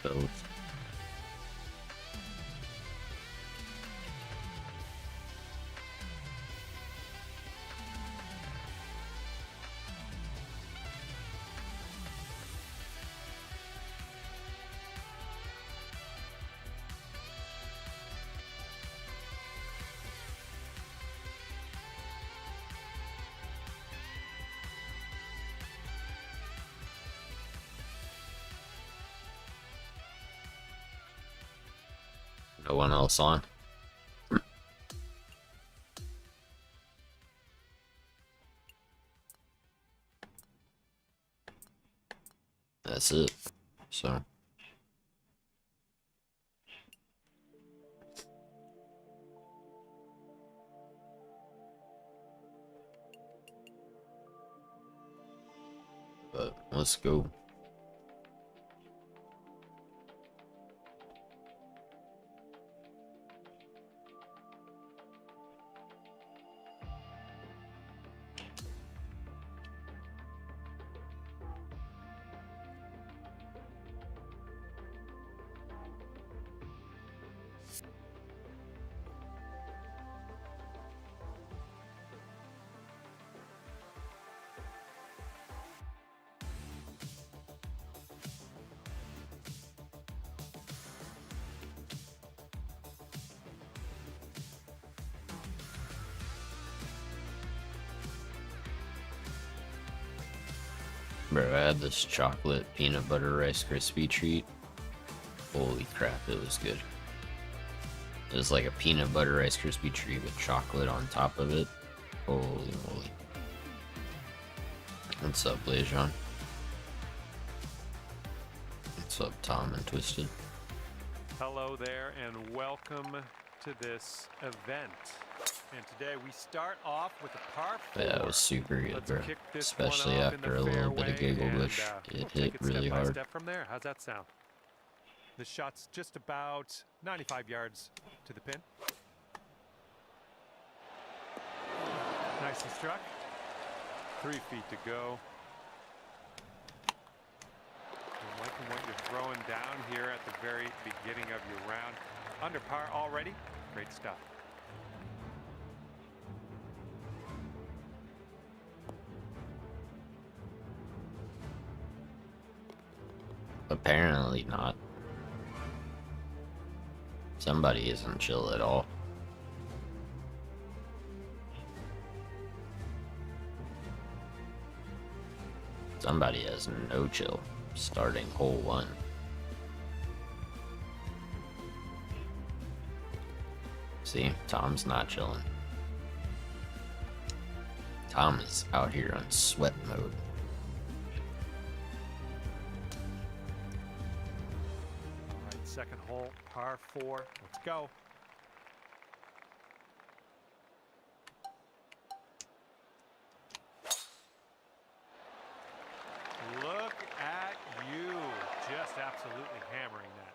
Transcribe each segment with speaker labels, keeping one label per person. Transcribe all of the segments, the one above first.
Speaker 1: both. No one else on. That's it. So. But let's go. Bro, I had this chocolate peanut butter Rice Krispie treat. Holy crap, it was good. It was like a peanut butter Rice Krispie treat with chocolate on top of it. Holy moly. What's up, Lejon? What's up, Tom and Twisted?
Speaker 2: Hello there and welcome to this event. And today we start off with a par 4.
Speaker 1: Yeah, it was super good, bro. Especially after a little bit of Giggle Bush. It hit really hard.
Speaker 2: Step from there. How's that sound? The shot's just about 95 yards to the pin. Nicely struck. 3 feet to go. I'm liking what you're throwing down here at the very beginning of your round. Under par already. Great stuff.
Speaker 1: Apparently not. Somebody isn't chill at all. Somebody has no chill starting hole 1. See, Tom's not chilling. Tom is out here on sweat mode.
Speaker 2: Second hole, par 4. Let's go. Look at you. Just absolutely hammering that.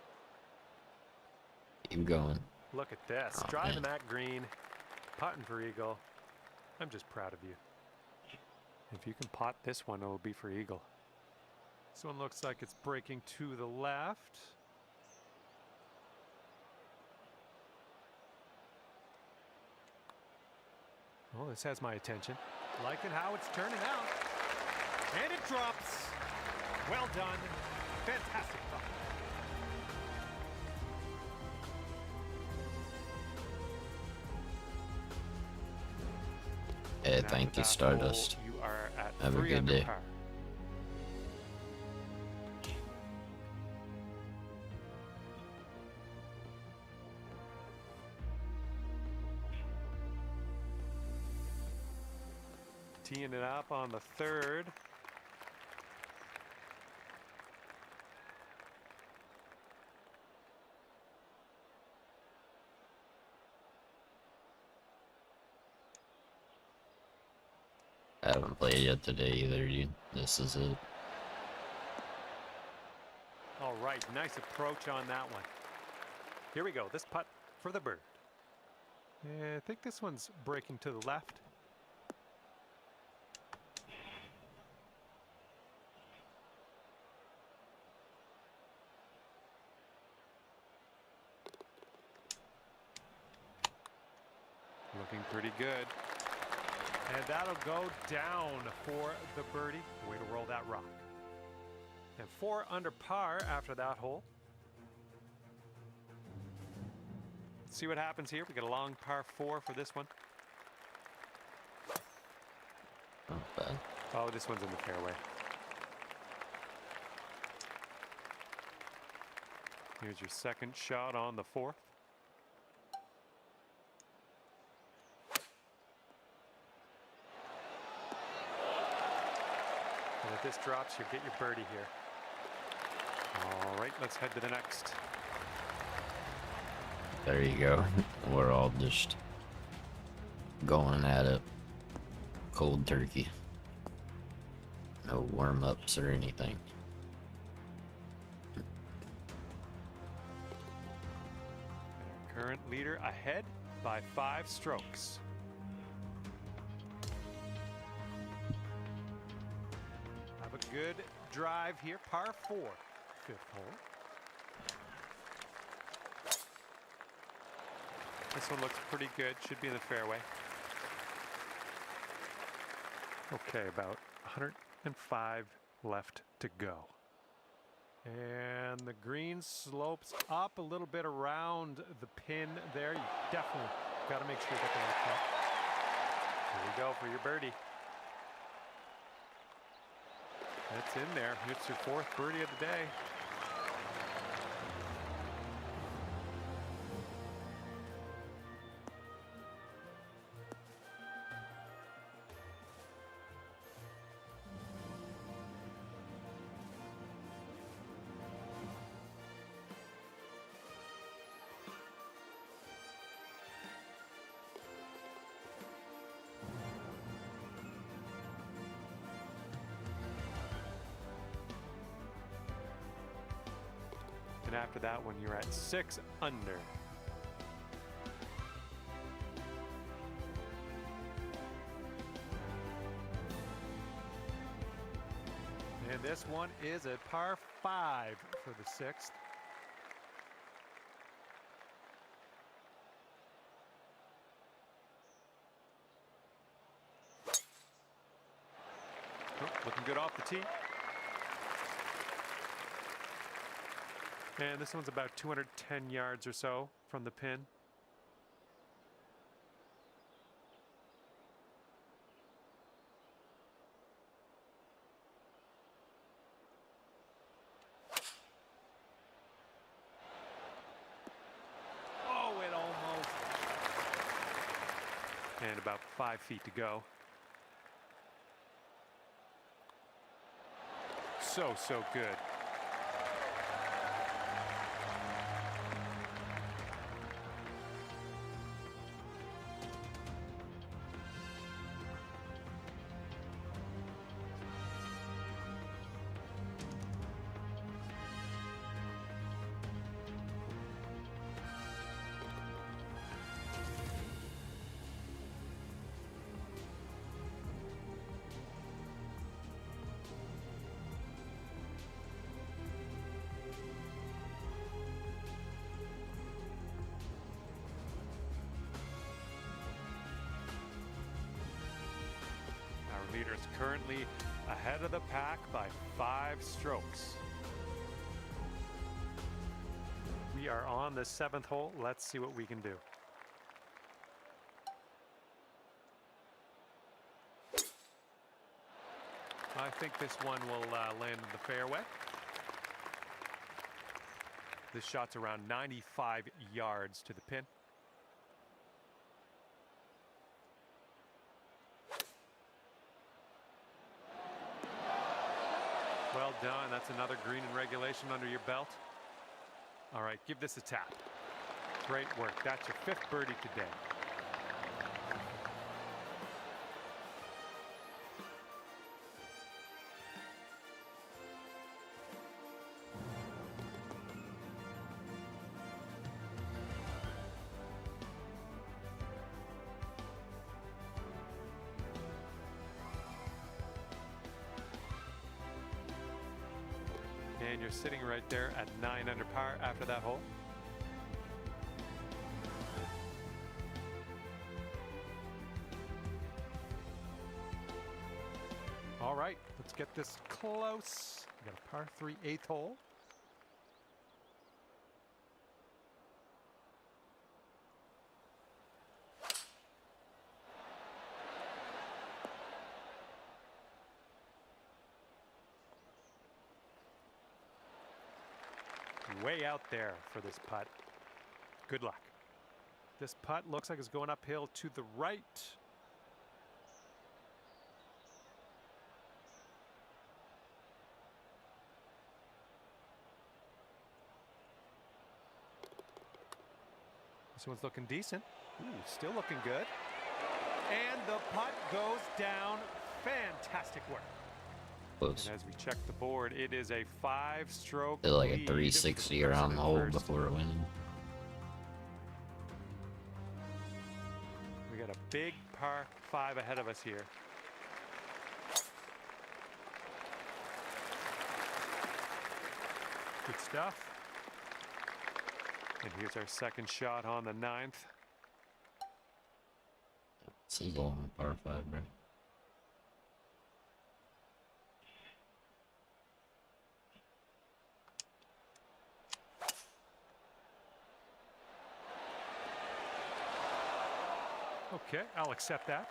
Speaker 1: Keep going.
Speaker 2: Look at this.
Speaker 1: Oh,
Speaker 2: Driving
Speaker 1: man.
Speaker 2: that green. Putting for eagle. I'm just proud of you. If you can pot this one, it'll be for eagle. This one looks like it's breaking to the left. Well, this has my attention. Liking how it's turning out. And it drops. Well done. Fantastic thought.
Speaker 1: Hey, thank you, Stardust.
Speaker 2: You are at
Speaker 1: Have a
Speaker 2: 3
Speaker 1: good
Speaker 2: under
Speaker 1: day.
Speaker 2: par. Teeing it up on the 3rd.
Speaker 1: I haven't played yet today either, dude. This is it.
Speaker 2: All right, nice approach on that one. Here we go. This putt for the bird. Yeah, I think this one's breaking to the left. Looking pretty good. And that'll go down for the birdie. Way to roll that rock. And 4 under par after that hole. Let's see what happens here. We got a long par 4 for this one.
Speaker 1: Not bad.
Speaker 2: Oh, this one's in the fairway. Here's your second shot on the 4th. And if this drops, you'll get your birdie here. All right, let's head to the next.
Speaker 1: There you go. We're all just going at it cold turkey. No warm-ups or anything.
Speaker 2: Our current leader ahead by 5 strokes. Have a good drive here, par 4, 5th hole. This one looks pretty good, should be in the fairway. Okay, about 105 left to go. And the green slopes up a little bit around the pin there. You definitely got to make sure you get the right cut. Here we go for your birdie. That's in there. It's your 4th birdie of the day. And after that one, you're at 6 under. And this one is a par 5 for the 6th. Oh, looking good off the tee. And this one's about 210 yards or so from the pin. Oh, it almost. And about 5 feet to go. So good. Leader is currently ahead of the pack by 5 strokes. We are on the 7th hole. Let's see what we can do. I think this one will land in the fairway. This shot's around 95 yards to the pin. Well done. That's another green in regulation under your belt. All right, give this a tap. Great work. That's your 5th birdie today. And you're sitting right there at 9 under par after that hole. right, let's get this close. We got a par 3 8th hole. Way out there for this putt. Good luck. This putt looks like it's going uphill to the right. This one's looking decent. Ooh, still looking good. And the putt goes down. Fantastic work.
Speaker 1: Close.
Speaker 2: And as we check the board, it is a 5-stroke
Speaker 1: Did like a
Speaker 2: lead for
Speaker 1: 360
Speaker 2: the
Speaker 1: around
Speaker 2: person
Speaker 1: the
Speaker 2: in
Speaker 1: hole
Speaker 2: first.
Speaker 1: before winning.
Speaker 2: We got a big par 5 ahead of us here. Good stuff. And here's our second shot on the 9th.
Speaker 1: Single on par 5, bro.
Speaker 2: Okay, I'll accept that.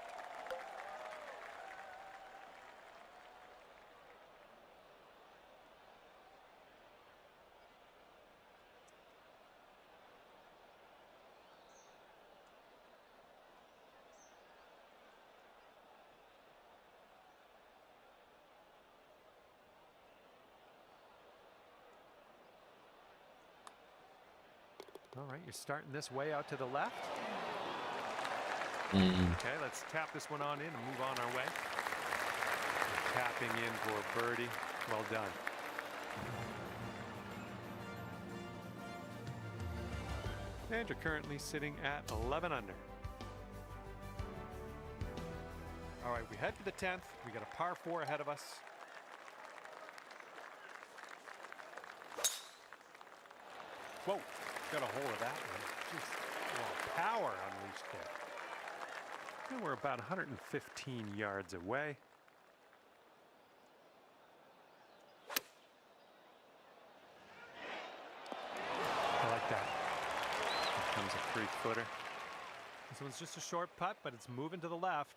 Speaker 2: All right, you're starting this way out to the left. Okay, let's tap this one on in and move on our way. Tapping in for birdie. Well done. And you're currently sitting at 11 under. All right, we head to the 10th. We got a par 4 ahead of us. Whoa, got a hold of that one. Just power unleashed there. And we're about 115 yards away. I like that. Here comes a 3-footer. This one's just a short putt, but it's moving to the left.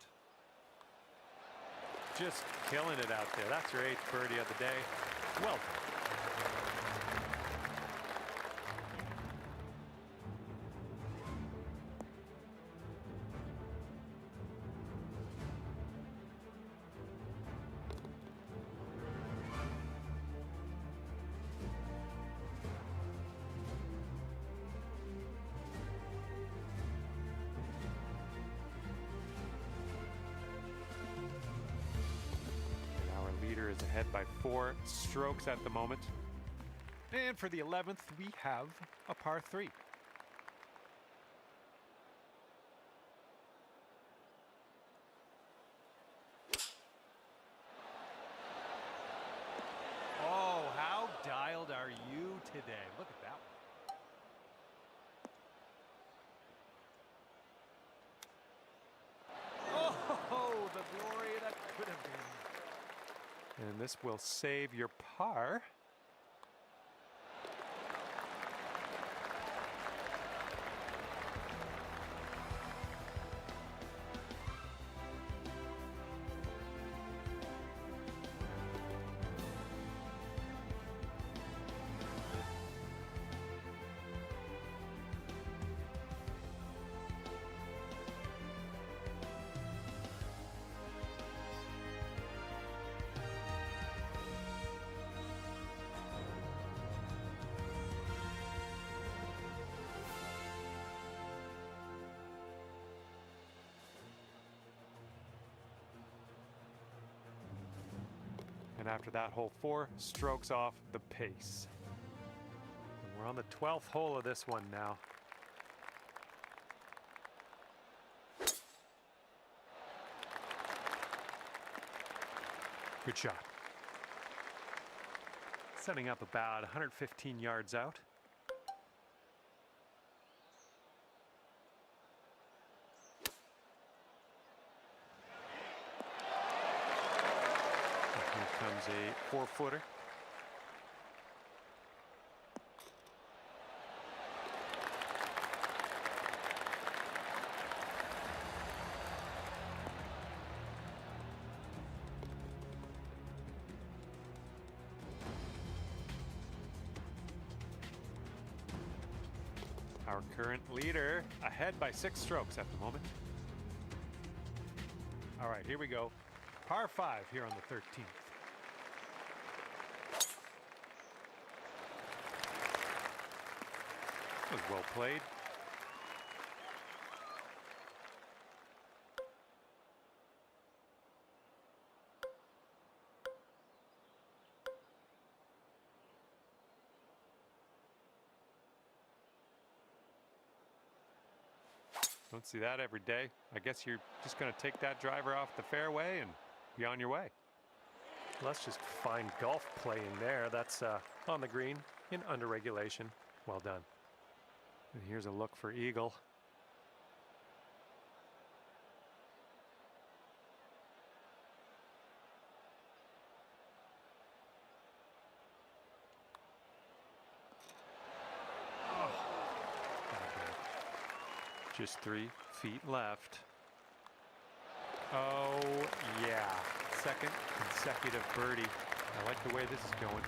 Speaker 2: Just killing it out there. That's your 8th birdie of the day. Well done. Is ahead by 4 strokes at the moment. And for the 11th, we have a par 3. Oh, how dialed are you today? Look at that one. Oh, the glory that could have been. And this will save your par. And after that hole, 4 strokes off the pace. And we're on the 12th hole of this one now. Good shot. Setting up about 115 yards out. comes a 4-footer. Our current leader ahead by 6 strokes at the moment. All right, here we go. Par 5 here on the 13th. That was well played. Don't see that every day. I guess you're just going to take that driver off the fairway and be on your way. Let's just find golf playing there. That's on the green in under regulation. Well done. And here's a look for eagle. Just 3 feet left. Oh, yeah. Second consecutive birdie. I like the way this is going.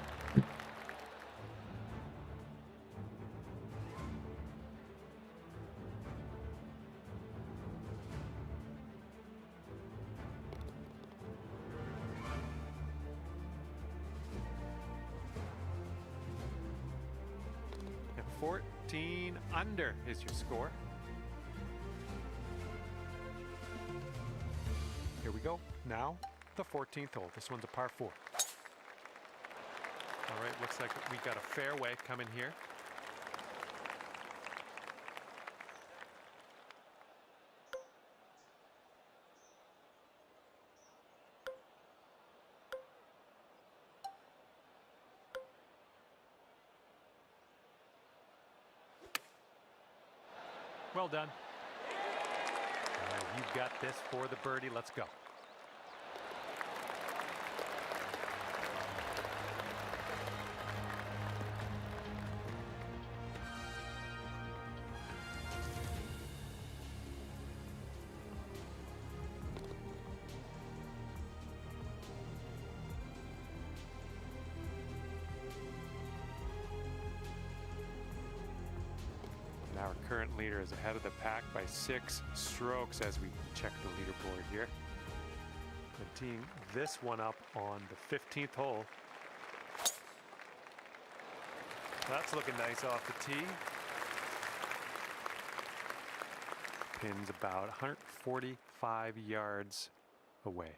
Speaker 2: And 14 under is your score. Here we go. Now, the 14th hole. This one's a par 4. All right, looks like we got a fairway coming here. Well done. You've got this for the birdie. Let's go. Our current leader is ahead of the pack by 6 strokes as we check the leaderboard here. And teeing this one up on the 15th hole. That's looking nice off the tee. Pin's about 145 yards away.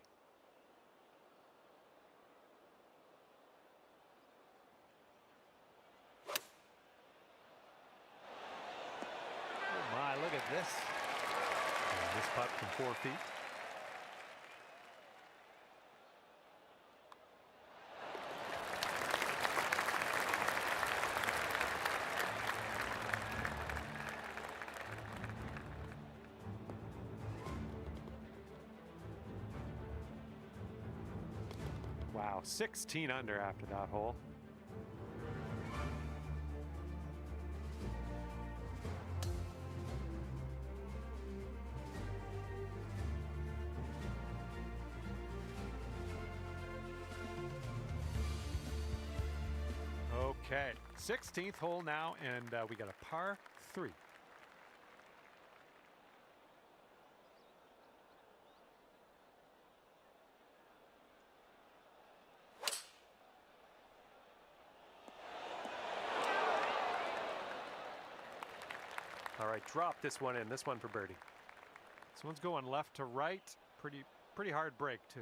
Speaker 2: Look at this. And this putt from 4 feet. Wow, 16 under after that hole. Okay, 16th hole now, and we got a par 3. All right, drop this one in. This one for birdie. This one's going left to right. Pretty hard break too.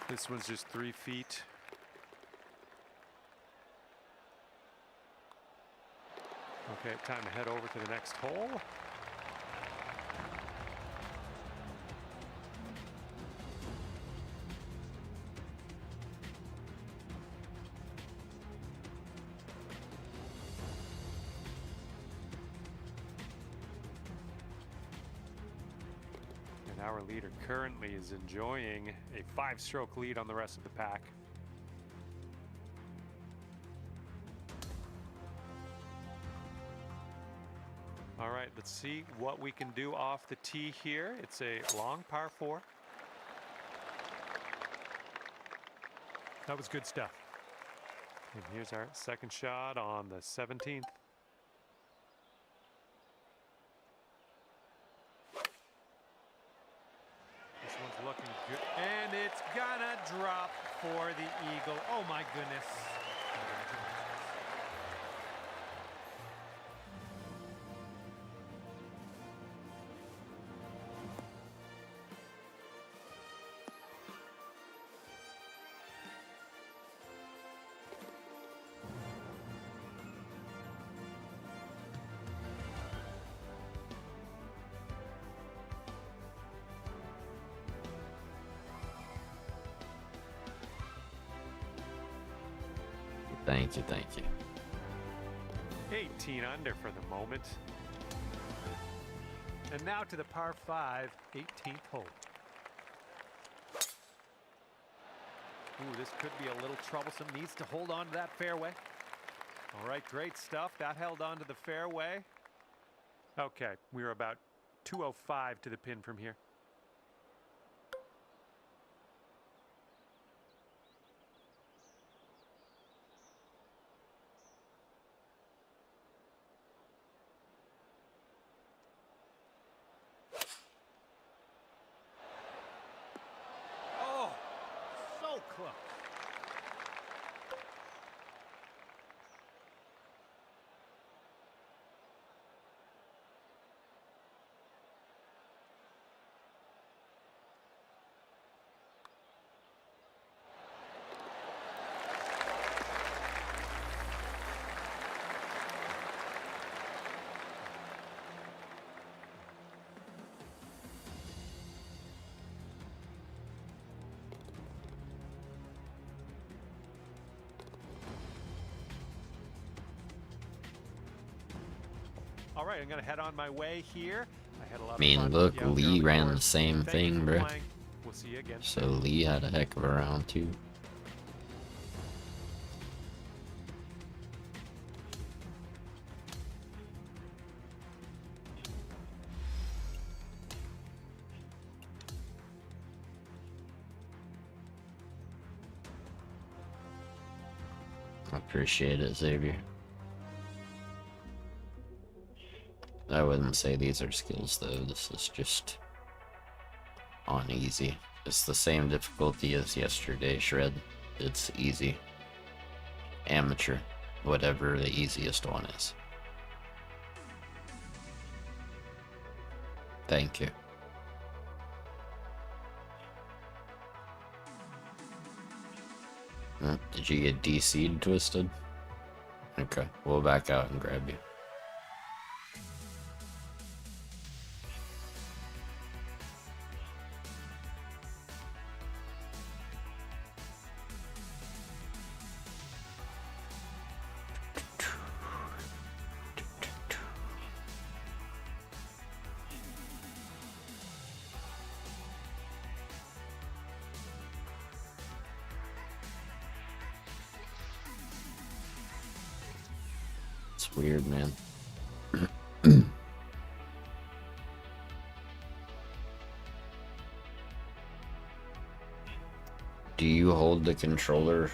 Speaker 2: This one's just 3 feet. Okay, time to head over to the next hole. Our leader currently is enjoying a 5-stroke lead on the rest of the pack. All right, let's see what we can do off the tee here. It's a long par 4. That was good stuff. And here's our second shot on the 17th. This one's looking good, and it's gonna drop for the eagle. Oh my goodness.
Speaker 1: Thank you, thank you.
Speaker 2: 18 under for the moment. And now to the par 5, 18th hole. Ooh, this could be a little troublesome. Needs to hold on to that fairway. All right, great stuff. That held on to the fairway. Okay, we're about 205 to the pin from here. Oh, so close. All right, I'm gonna head on my way here. I had a lot of fun
Speaker 1: Look,
Speaker 2: out there on
Speaker 1: Lee
Speaker 2: the
Speaker 1: ran the
Speaker 2: course.
Speaker 1: same
Speaker 2: Thank you
Speaker 1: thing,
Speaker 2: for
Speaker 1: bro.
Speaker 2: playing. We'll see you again.
Speaker 1: So Lee had a heck of a round too. I appreciate it, Xavier. I wouldn't say these are skills though, this is just on easy. It's the same difficulty as yesterday, Shred. It's easy. Amateur. Whatever the easiest one is. Thank you. Did you get DC'd, Twisted? Okay, we'll back out and grab you. It's weird, man. Do you hold the controller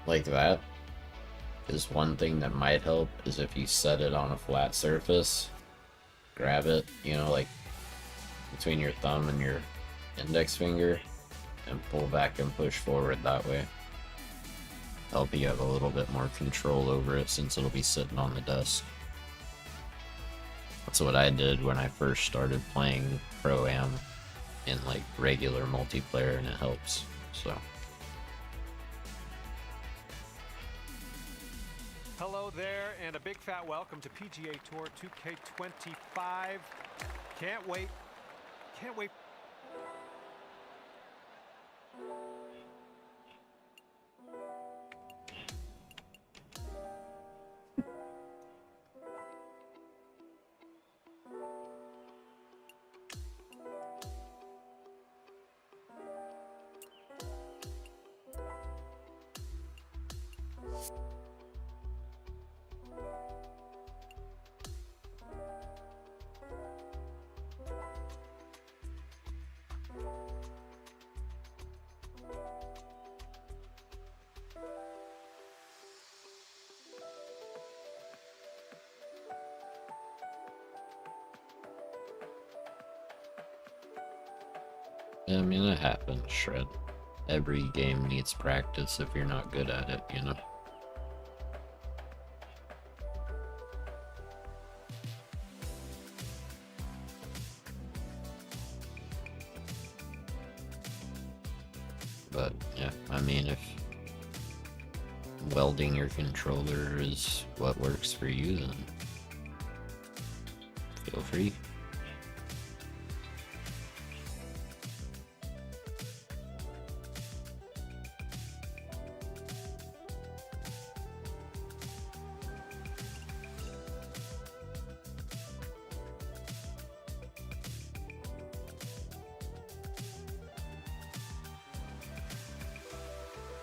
Speaker 1: like that? Is one thing that might help is if you set it on a flat surface, grab it, you know, like between your thumb and your index finger, and pull back and push forward that way. Help you have a little bit more control over it since it'll be sitting on the desk. That's what I did when I first started playing Pro-Am in like regular multiplayer, and it helps. So
Speaker 2: Hello there, and a big fat welcome to PGA Tour 2K25. Can't wait. Can't wait.
Speaker 1: Yeah, I mean, it happens, Shred. Every game needs practice if you're not good at it, you know? But, yeah, I mean, if welding your controller is what works for you, then feel free.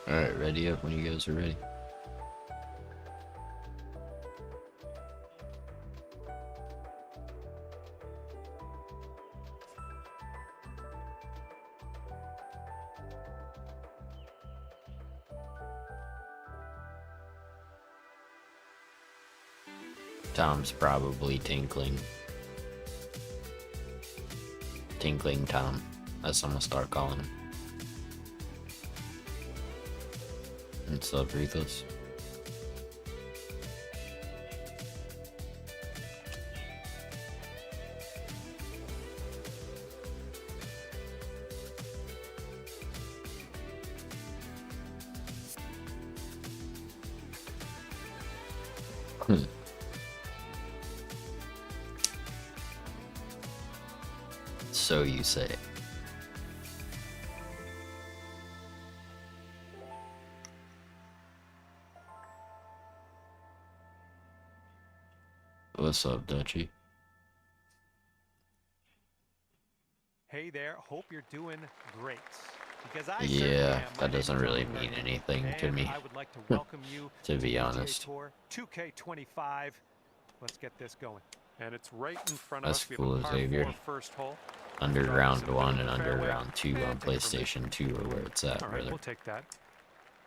Speaker 1: Alright, ready up when you guys are ready. Tom's probably tinkling. Tinkling Tom. That's what I'm gonna start calling him. What's up, Rethos? So you say. What's up, Dutchy?
Speaker 2: Hey there, hope you're doing great. Because I
Speaker 1: Yeah,
Speaker 2: am.
Speaker 1: that doesn't really mean anything to me,
Speaker 2: I would like to welcome you
Speaker 1: to be
Speaker 2: PGA
Speaker 1: honest.
Speaker 2: Tour 2K25. Let's get this going. And it's right in front of
Speaker 1: That's
Speaker 2: us. We
Speaker 1: cool,
Speaker 2: have a par
Speaker 1: Xavier.
Speaker 2: 4 first hole.
Speaker 1: Underground 1 and Underground 2 on PlayStation 2 are where it's at,
Speaker 2: All right,
Speaker 1: brother.
Speaker 2: we'll take that.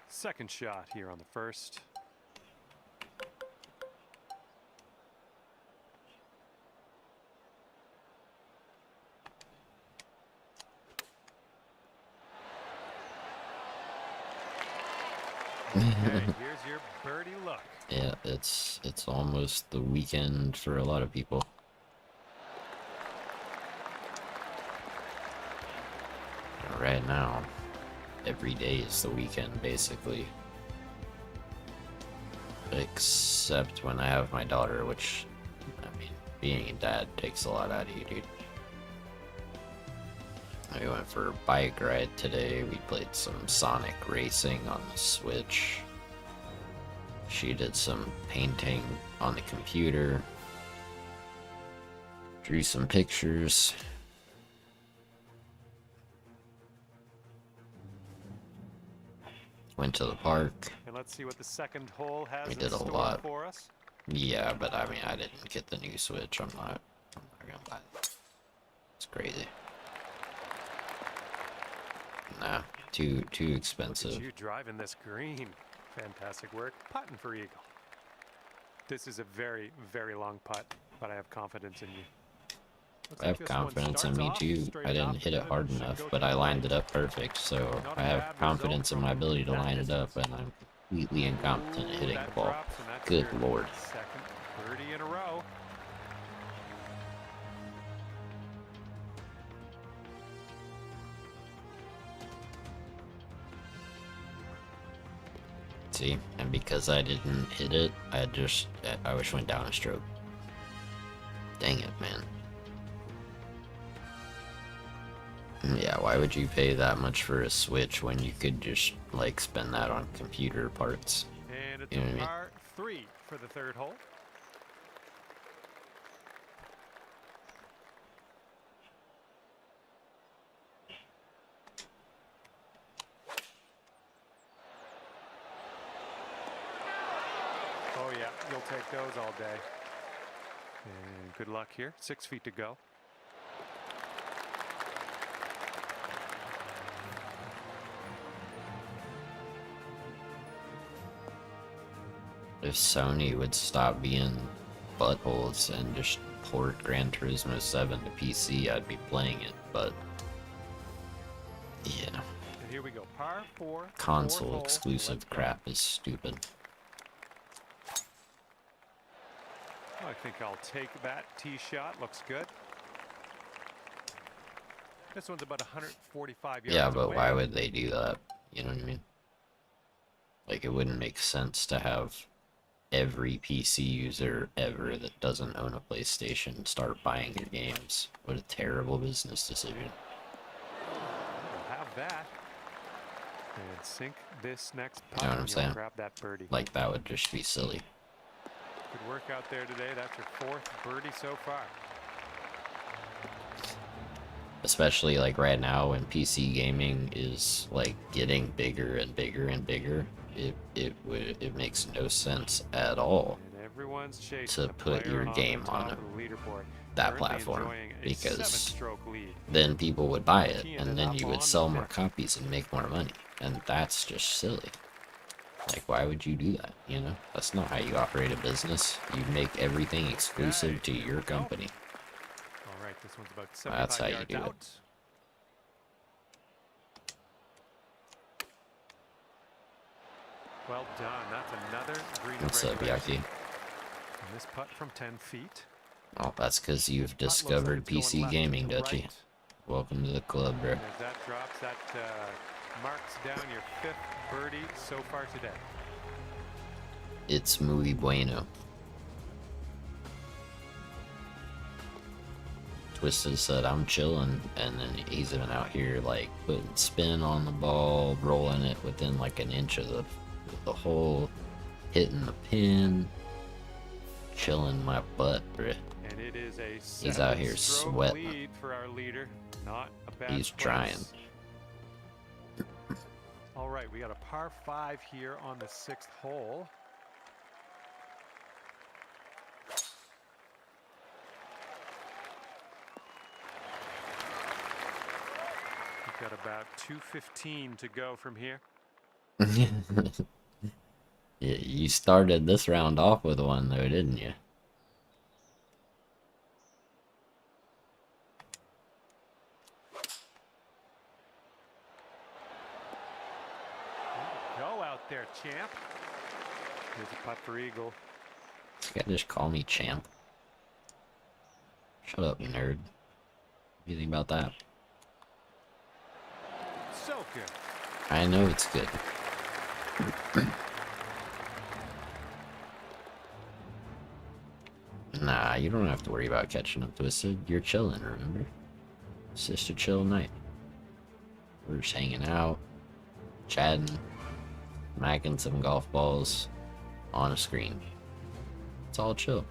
Speaker 2: Second shot here on the first. Okay, here's your birdie luck.
Speaker 1: Yeah, it's almost the weekend for a lot of people. Right now, every day is the weekend, basically. Except when I have my daughter, which, I mean, being a dad takes a lot out of you, dude. We went for a bike ride today. We played some Sonic Racing on the Switch. She did some painting on the computer. Drew some pictures. Went to the park.
Speaker 2: And let's see what the second hole has
Speaker 1: We
Speaker 2: in
Speaker 1: did a
Speaker 2: store
Speaker 1: lot.
Speaker 2: for us.
Speaker 1: Yeah, but I mean, I didn't get the new Switch. I'm not gonna buy it. It's crazy. Nah, too
Speaker 2: Look at
Speaker 1: expensive.
Speaker 2: you driving this green. Fantastic work. Putting for eagle. This is a very, very long putt, but I have confidence in you. Looks
Speaker 1: I
Speaker 2: like
Speaker 1: have
Speaker 2: this one
Speaker 1: confidence in
Speaker 2: starts
Speaker 1: me
Speaker 2: off
Speaker 1: too.
Speaker 2: straight
Speaker 1: I didn't
Speaker 2: up,
Speaker 1: hit it
Speaker 2: and
Speaker 1: hard
Speaker 2: should
Speaker 1: enough,
Speaker 2: go
Speaker 1: but
Speaker 2: to
Speaker 1: I
Speaker 2: the
Speaker 1: lined
Speaker 2: right.
Speaker 1: it up perfect. So
Speaker 2: Not a
Speaker 1: I have
Speaker 2: bad
Speaker 1: confidence in
Speaker 2: result
Speaker 1: my
Speaker 2: from
Speaker 1: ability to
Speaker 2: that
Speaker 1: line it up,
Speaker 2: distance.
Speaker 1: and I'm completely incompetent at hitting
Speaker 2: That
Speaker 1: the ball.
Speaker 2: drops, and that's
Speaker 1: Good
Speaker 2: your
Speaker 1: lord.
Speaker 2: Second birdie in a row.
Speaker 1: See, and because I didn't hit it, I wish went down a stroke. Dang it, man. Yeah, why would you pay that much for a Switch when you could just, like, spend that on computer parts?
Speaker 2: And it's
Speaker 1: You know what I
Speaker 2: a
Speaker 1: mean?
Speaker 2: par 3 for the third hole. Oh yeah, you'll take those all day. And good luck here. 6 feet to go.
Speaker 1: If Sony would stop being buttholes and just port Gran Turismo 7 to PC, I'd be playing it, but yeah.
Speaker 2: And here we go. Par 4.
Speaker 1: Console exclusive crap is stupid.
Speaker 2: I think I'll take that tee shot. Looks good. This one's about 145 yards
Speaker 1: Yeah, but
Speaker 2: away.
Speaker 1: why would they do that? You know what I mean? Like, it wouldn't make sense to have every PC user ever that doesn't own a PlayStation start buying your games. What a terrible business decision.
Speaker 2: We'll have that. And sink this next putt.
Speaker 1: You know what I'm
Speaker 2: and you'll
Speaker 1: saying?
Speaker 2: grab that birdie.
Speaker 1: Like, that would just be silly.
Speaker 2: Good work out there today. That's your 4th birdie so far.
Speaker 1: Especially like right now when PC gaming is like getting bigger and bigger and bigger, it makes no sense at all
Speaker 2: And everyone's chasing
Speaker 1: to
Speaker 2: the
Speaker 1: put
Speaker 2: player
Speaker 1: your
Speaker 2: on
Speaker 1: game
Speaker 2: the top
Speaker 1: on
Speaker 2: of the leaderboard.
Speaker 1: that
Speaker 2: Currently
Speaker 1: platform,
Speaker 2: enjoying a
Speaker 1: because
Speaker 2: 7-stroke lead.
Speaker 1: then people would buy it
Speaker 2: Keying
Speaker 1: and
Speaker 2: it
Speaker 1: then
Speaker 2: up
Speaker 1: you
Speaker 2: on
Speaker 1: would
Speaker 2: the
Speaker 1: sell more
Speaker 2: 5th.
Speaker 1: copies and make more money, and that's just silly. Like, why would you do that? You know, that's not how you operate a business. You make everything exclusive to your company.
Speaker 2: All right, this one's about
Speaker 1: That's
Speaker 2: 75
Speaker 1: how you
Speaker 2: yards
Speaker 1: do it.
Speaker 2: out. Well done. That's another green of
Speaker 1: What's up,
Speaker 2: regulation.
Speaker 1: Yaki?
Speaker 2: And this putt from 10 feet.
Speaker 1: Oh, that's because you've
Speaker 2: Putt looks like
Speaker 1: discovered
Speaker 2: it's going
Speaker 1: PC
Speaker 2: left
Speaker 1: gaming,
Speaker 2: to
Speaker 1: Dutchy.
Speaker 2: right.
Speaker 1: Welcome to the club, bro.
Speaker 2: And as that drops, that marks down your 5th birdie so far today.
Speaker 1: It's muy bueno. Twisted said, I'm chilling, and then he's been out here, like, putting spin on the ball, rolling it within, like, an inch of the hole, hitting the pin, chilling my butt, bruh.
Speaker 2: And it is a
Speaker 1: He's out here
Speaker 2: 7-stroke
Speaker 1: sweating.
Speaker 2: lead for our leader. Not a bad
Speaker 1: He's
Speaker 2: place.
Speaker 1: trying.
Speaker 2: All right, we got a par 5 here on the 6th hole. We've got about 2:15 to go from here.
Speaker 1: Yeah, you started this round off with one, though, didn't you?
Speaker 2: Go out there, champ. Here's a putt for eagle.
Speaker 1: You gotta just call me champ. Shut up, you nerd. What do you think about that?
Speaker 2: So good.
Speaker 1: I know it's good. Nah, you don't have to worry about catching up, Twisted. You're chilling, remember? It's just a chill night. We're just hanging out, chatting, macking some golf balls on a screen. It's all chill.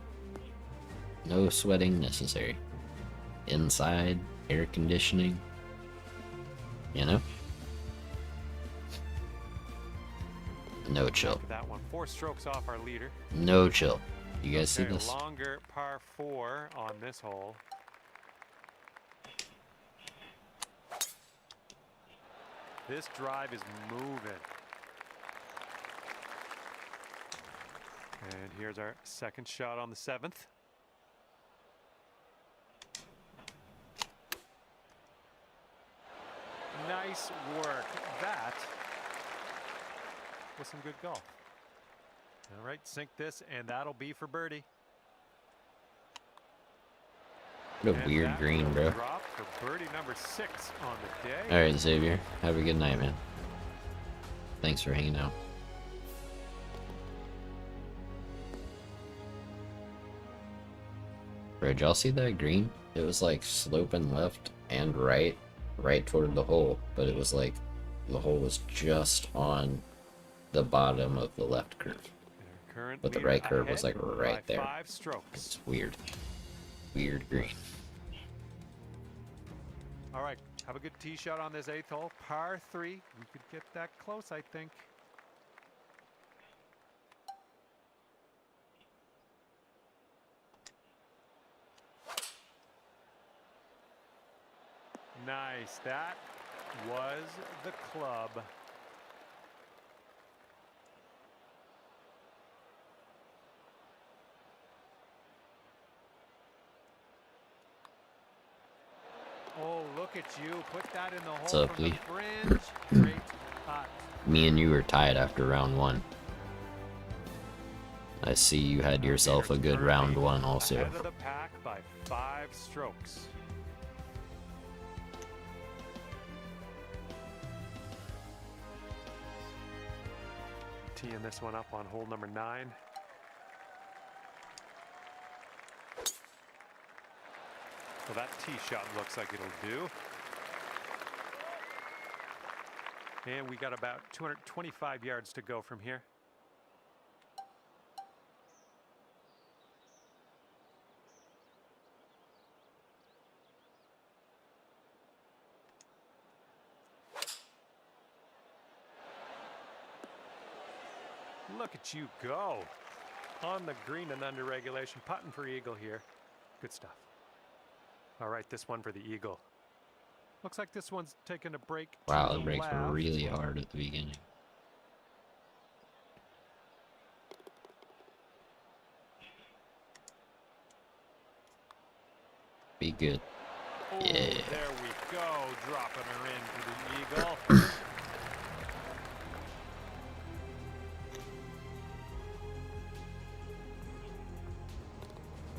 Speaker 1: No sweating necessary. Inside, air conditioning. You know? No chill.
Speaker 2: After that one, 4 strokes off our leader.
Speaker 1: No chill. You guys see
Speaker 2: Okay,
Speaker 1: this?
Speaker 2: longer par 4 on this hole. This drive is moving. And here's our second shot on the 7th. Nice work. That was some good golf. All right, sink this, and that'll be for birdie.
Speaker 1: What a
Speaker 2: And
Speaker 1: weird
Speaker 2: that
Speaker 1: green,
Speaker 2: will
Speaker 1: bro.
Speaker 2: drop for birdie number 6 on the day.
Speaker 1: Alright, Xavier. Have a good night, man. Thanks for hanging out. Bro, did y'all see that green? It was like sloping left and right toward the hole, but it was like the hole was just on the bottom of the left curve.
Speaker 2: Their current
Speaker 1: But the
Speaker 2: leader
Speaker 1: right curve was
Speaker 2: ahead
Speaker 1: like right
Speaker 2: by
Speaker 1: there.
Speaker 2: 5 strokes.
Speaker 1: It's weird. Weird green.
Speaker 2: All right, have a good tee shot on this 8th hole. Par 3. We could get that close, I think. Nice. That was the club. Oh, look at you. Put that in the
Speaker 1: What's
Speaker 2: hole
Speaker 1: up,
Speaker 2: from
Speaker 1: Lee?
Speaker 2: the fringe. Great putt.
Speaker 1: Me and you were tied after round 1. I see you had yourself a good round 1 also.
Speaker 2: Ahead of the pack by 5 strokes. Teeing this one up on hole number 9. Well, that tee shot looks like it'll do. And we got about 225 yards to go from here. Look at you go. On the green and under regulation, putting for eagle here. Good stuff. All right, this one for the eagle. Looks like this one's taking a break.
Speaker 1: Wow, it breaks really hard at the beginning. Be good.
Speaker 2: Oh,
Speaker 1: Yeah.
Speaker 2: there we go. Dropping her in for the eagle.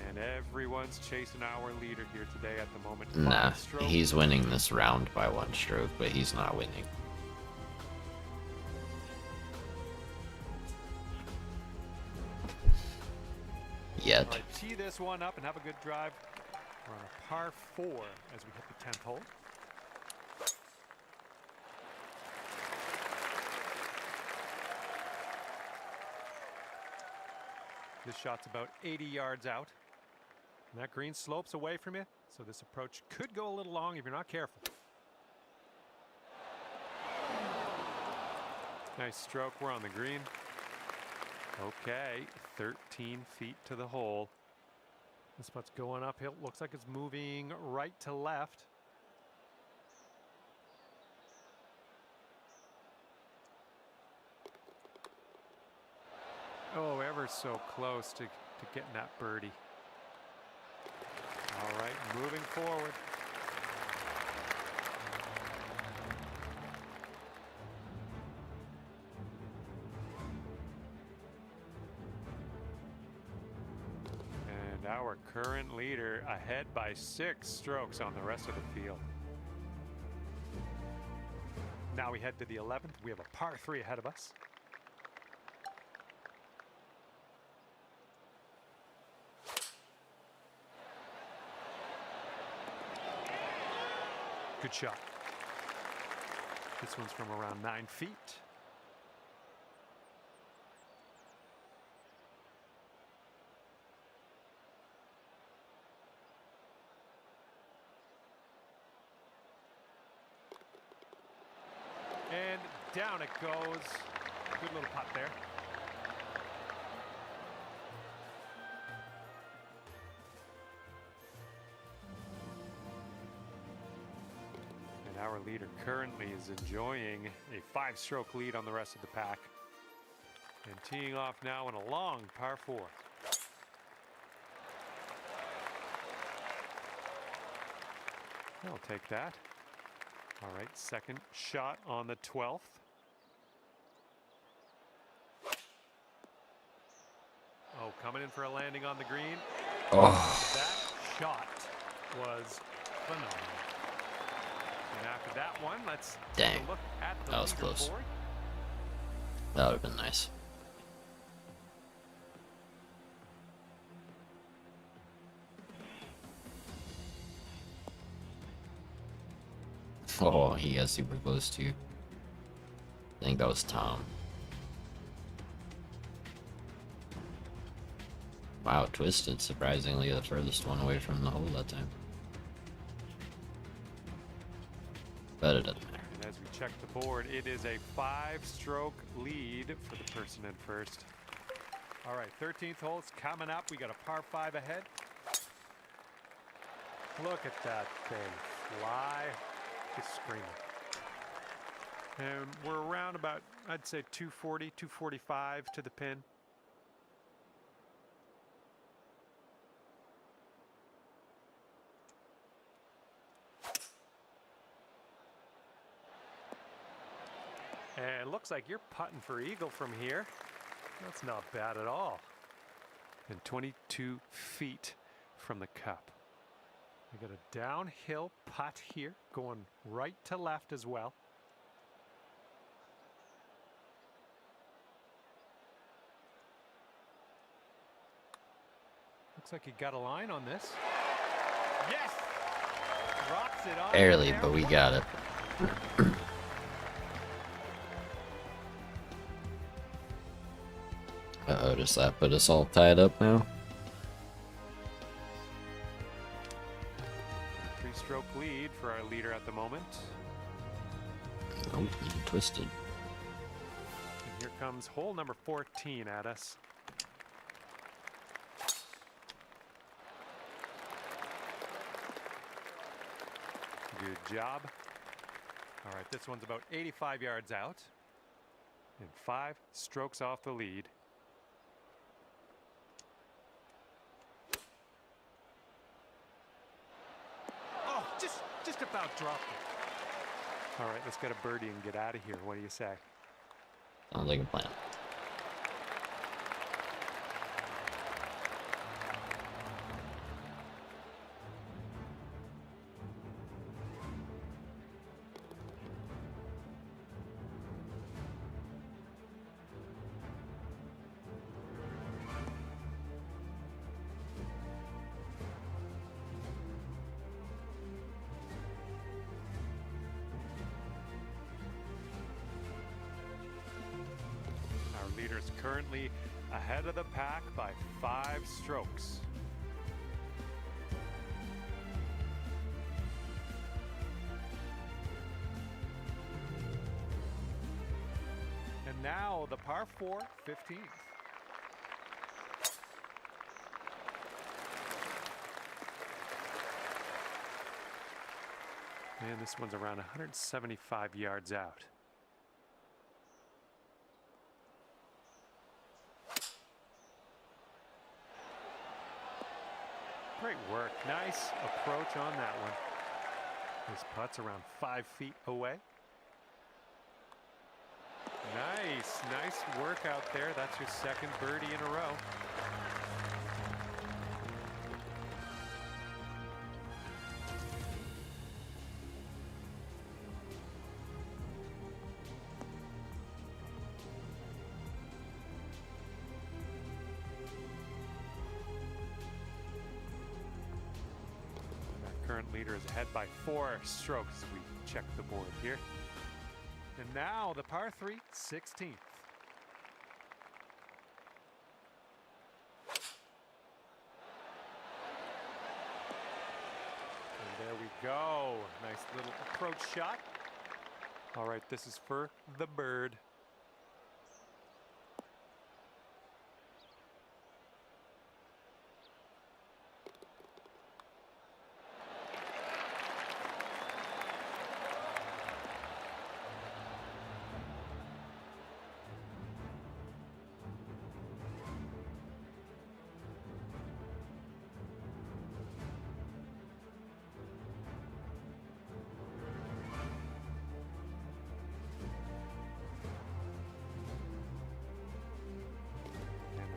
Speaker 2: And everyone's chasing our leader here today at the moment.
Speaker 1: Nah,
Speaker 2: 5 strokes.
Speaker 1: he's winning this round by 1 stroke, but he's not winning. Yet.
Speaker 2: All right, tee this one up and have a good drive. We're on a par 4 as we hit the 10th hole. This shot's about 80 yards out. And that green slopes away from you, so this approach could go a little long if you're not careful. Nice stroke. We're on the green. Okay, 13 feet to the hole. This putt's going uphill. Looks like it's moving right to left. Oh, ever so close to getting that birdie. All right, moving forward. And our current leader ahead by 6 strokes on the rest of the field. Now we head to the 11th. We have a par 3 ahead of us. Good shot. This one's from around 9 feet. And down it goes. Good little putt there. Our leader currently is enjoying a 5-stroke lead on the rest of the pack. And teeing off now in a long par 4. I'll take that. All right, second shot on the 12th. Oh, coming in for a landing on the green.
Speaker 1: Oh.
Speaker 2: That shot was phenomenal. And after that one, let's
Speaker 1: Dang.
Speaker 2: take a look at the
Speaker 1: That was close.
Speaker 2: leaderboard.
Speaker 1: That would have been nice. Oh, he got super close too. I think that was Tom. Wow, twisted, surprisingly the furthest one away from the hole that time. But it doesn't matter.
Speaker 2: And as we check the board, it is a 5-stroke lead for the person in first. All right, 13th hole's coming up. We got a par 5 ahead. Look at that thing fly. Just screaming. And we're around about, I'd say 240, 245 to the pin. And it looks like you're putting for eagle from here. That's not bad at all. And 22 feet from the cup. We got a downhill putt here, going right to left as well. Looks like he got a line on this. Yes! Rocks it on.
Speaker 1: Barely, but we got it. Uh-oh, does that put us all tied up now?
Speaker 2: 3-stroke lead for our leader at the moment.
Speaker 1: Oh, you twisted.
Speaker 2: And here comes hole number 14 at us. Good job. All right, this one's about 85 yards out. And 5 strokes off the lead. Oh, just about dropped it. All right, let's get a birdie and get out of here. What do you say?
Speaker 1: Sounds like a plan.
Speaker 2: Our leader is currently ahead of the pack by 5 strokes. And now the par 4, 15th. And this one's around 175 yards out. Great work. Nice approach on that one. This putt's around 5 feet away. Nice work out there. That's your second birdie in a row. Current leader is ahead by 4 strokes as we check the board here. And now the par 3, 16th. And there we go. Nice little approach shot. All right, this is for the bird.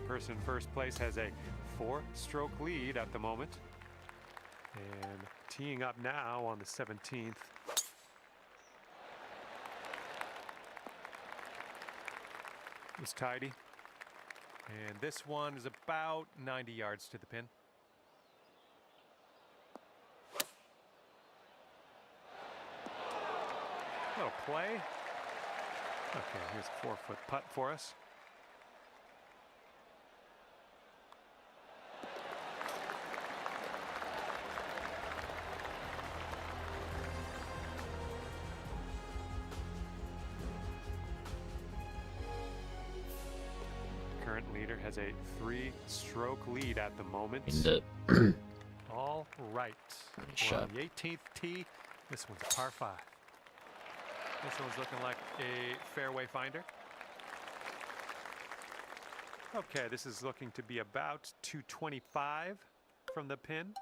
Speaker 2: Person in first place has a 4-stroke lead at the moment. And teeing up now on the 17th. It's tidy. And this one is about 90 yards to the pin. Little play. Okay, here's a 4-foot putt for us. Current leader has a 3-stroke lead at the moment.
Speaker 1: End it.
Speaker 2: All right.
Speaker 1: Nice
Speaker 2: We're on
Speaker 1: shot.
Speaker 2: the 18th tee This one's a par 5. This one's looking like a fairway finder. Okay, this is looking to be about 225 from the pin.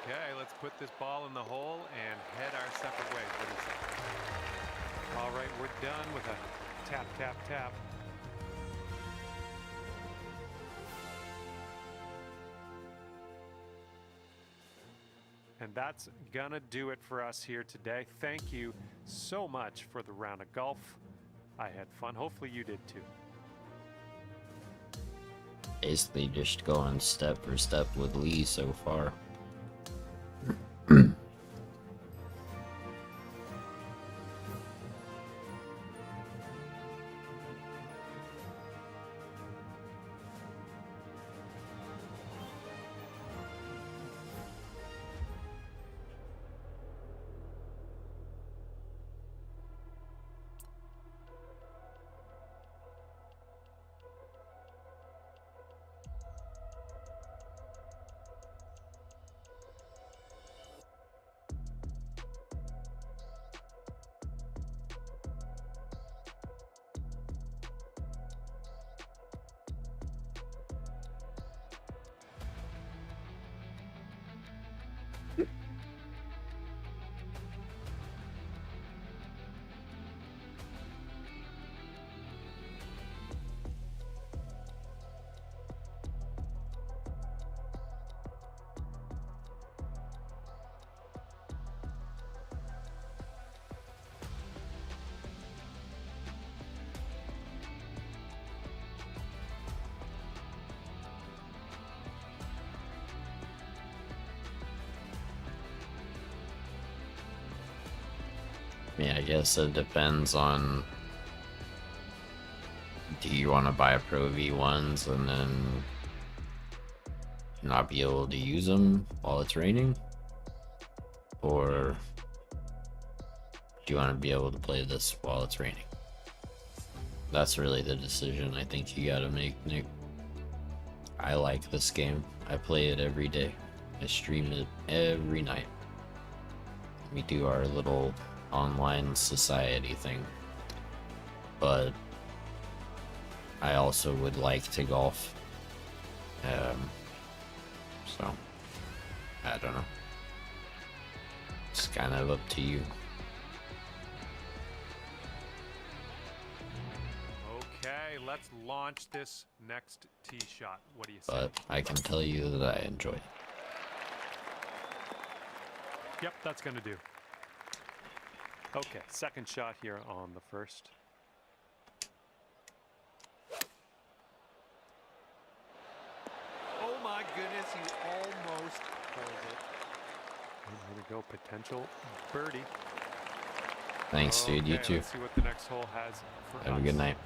Speaker 2: Okay, let's put this ball in the hole and head our separate ways. What do you say? All right, we're done with a tap, tap, tap. And that's gonna do it for us here today. Thank you so much for the round of golf. I had fun. Hopefully you did too.
Speaker 1: Basically just going step for step with Lee so far. Yeah, I guess it depends on, do you want to buy Pro V1s and then not be able to use them while it's raining? Or do you want to be able to play this while it's raining? That's really the decision I think you gotta make, Nick. I like this game. I play it every day. I stream it every night. We do our little online society thing. But I also would like to golf. So, I don't know. It's kind of up to you.
Speaker 2: Okay, let's launch this next tee shot. What do you say?
Speaker 1: But I can tell you that I enjoy it.
Speaker 2: Yep, that's gonna do. Okay, second shot here on the first. Oh my goodness, he almost pulled it. And here we go, potential birdie.
Speaker 1: Thanks, dude. You
Speaker 2: Okay,
Speaker 1: too.
Speaker 2: let's see what the next hole has for
Speaker 1: Have a
Speaker 2: us.
Speaker 1: good night.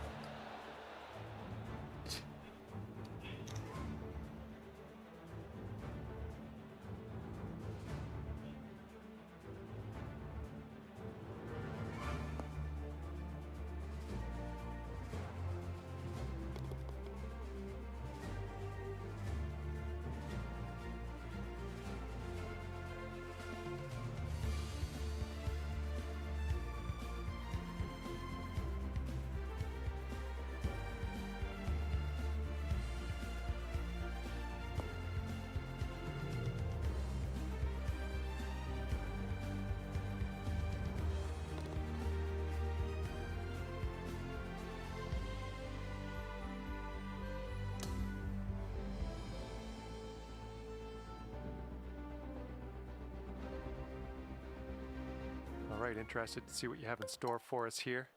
Speaker 1: All right, interested to see what you have in store for us here.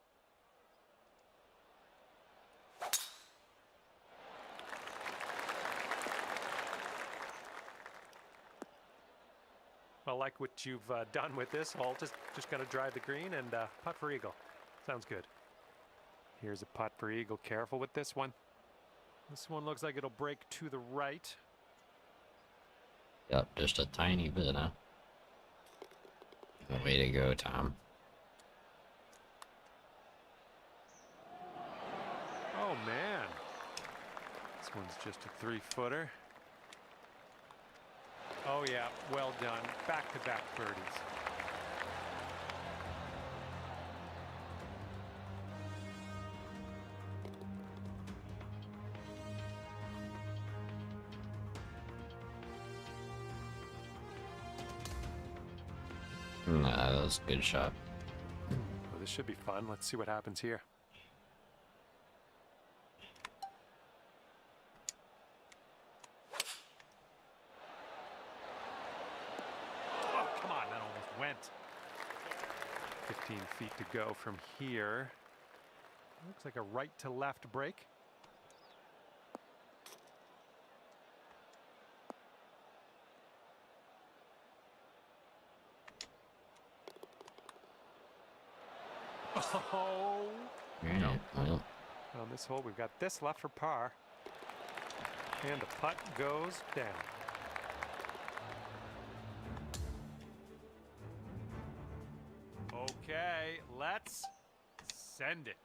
Speaker 2: Well, like what you've done with this hole, just gonna drive the green and putt for eagle. Sounds good. Here's a putt for eagle. Careful with this one. This one looks like it'll break to the right.
Speaker 1: Yep, just a tiny bit, huh? Way to go, Tom.
Speaker 2: Oh, man. This one's just a 3-footer. Oh, yeah. Well done. Back-to-back birdies.
Speaker 1: Nah, that was a good shot.
Speaker 2: Well, this should be fun. Let's see what happens here. Oh, come on. That almost went. 15 feet to go from here. Looks like a right to left break. Oh,
Speaker 1: Right,
Speaker 2: no.
Speaker 1: well,
Speaker 2: On this hole, we've got this left for par. And the putt goes down. Okay, let's send it.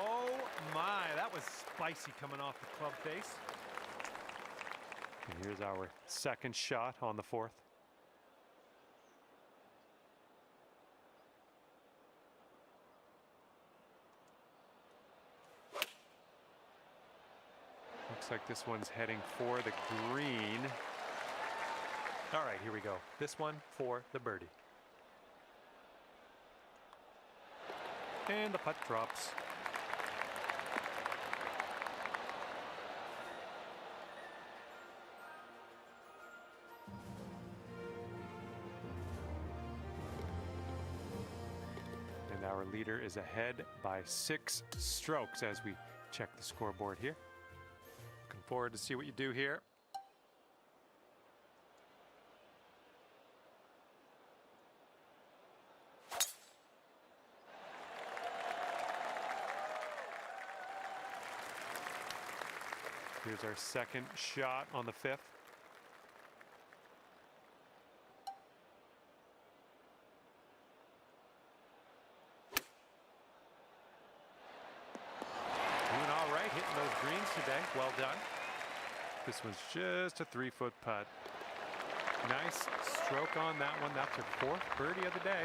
Speaker 2: Oh my, that was spicy coming off the club face. And here's our second shot on the 4th. Looks like this one's heading for the green. All right, here we go. This one for the birdie. And the putt drops. And our leader is ahead by 6 strokes as we check the scoreboard here. Looking forward to see what you do here. Here's our second shot on the 5th. Doing all right, hitting those greens today. Well done. This one's just a 3-foot putt. Nice stroke on that one. That's your 4th birdie of the day.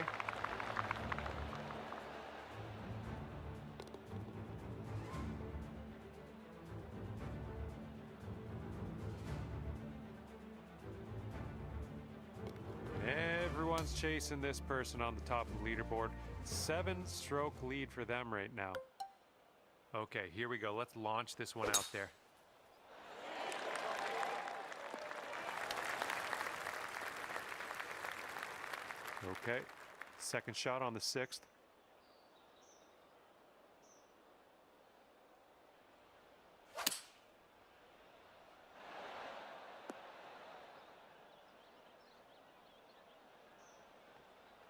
Speaker 2: Everyone's chasing this person on the top of the leaderboard. 7-stroke lead for them right now. Okay, here we go. Let's launch this one out there. Okay, second shot on the 6th.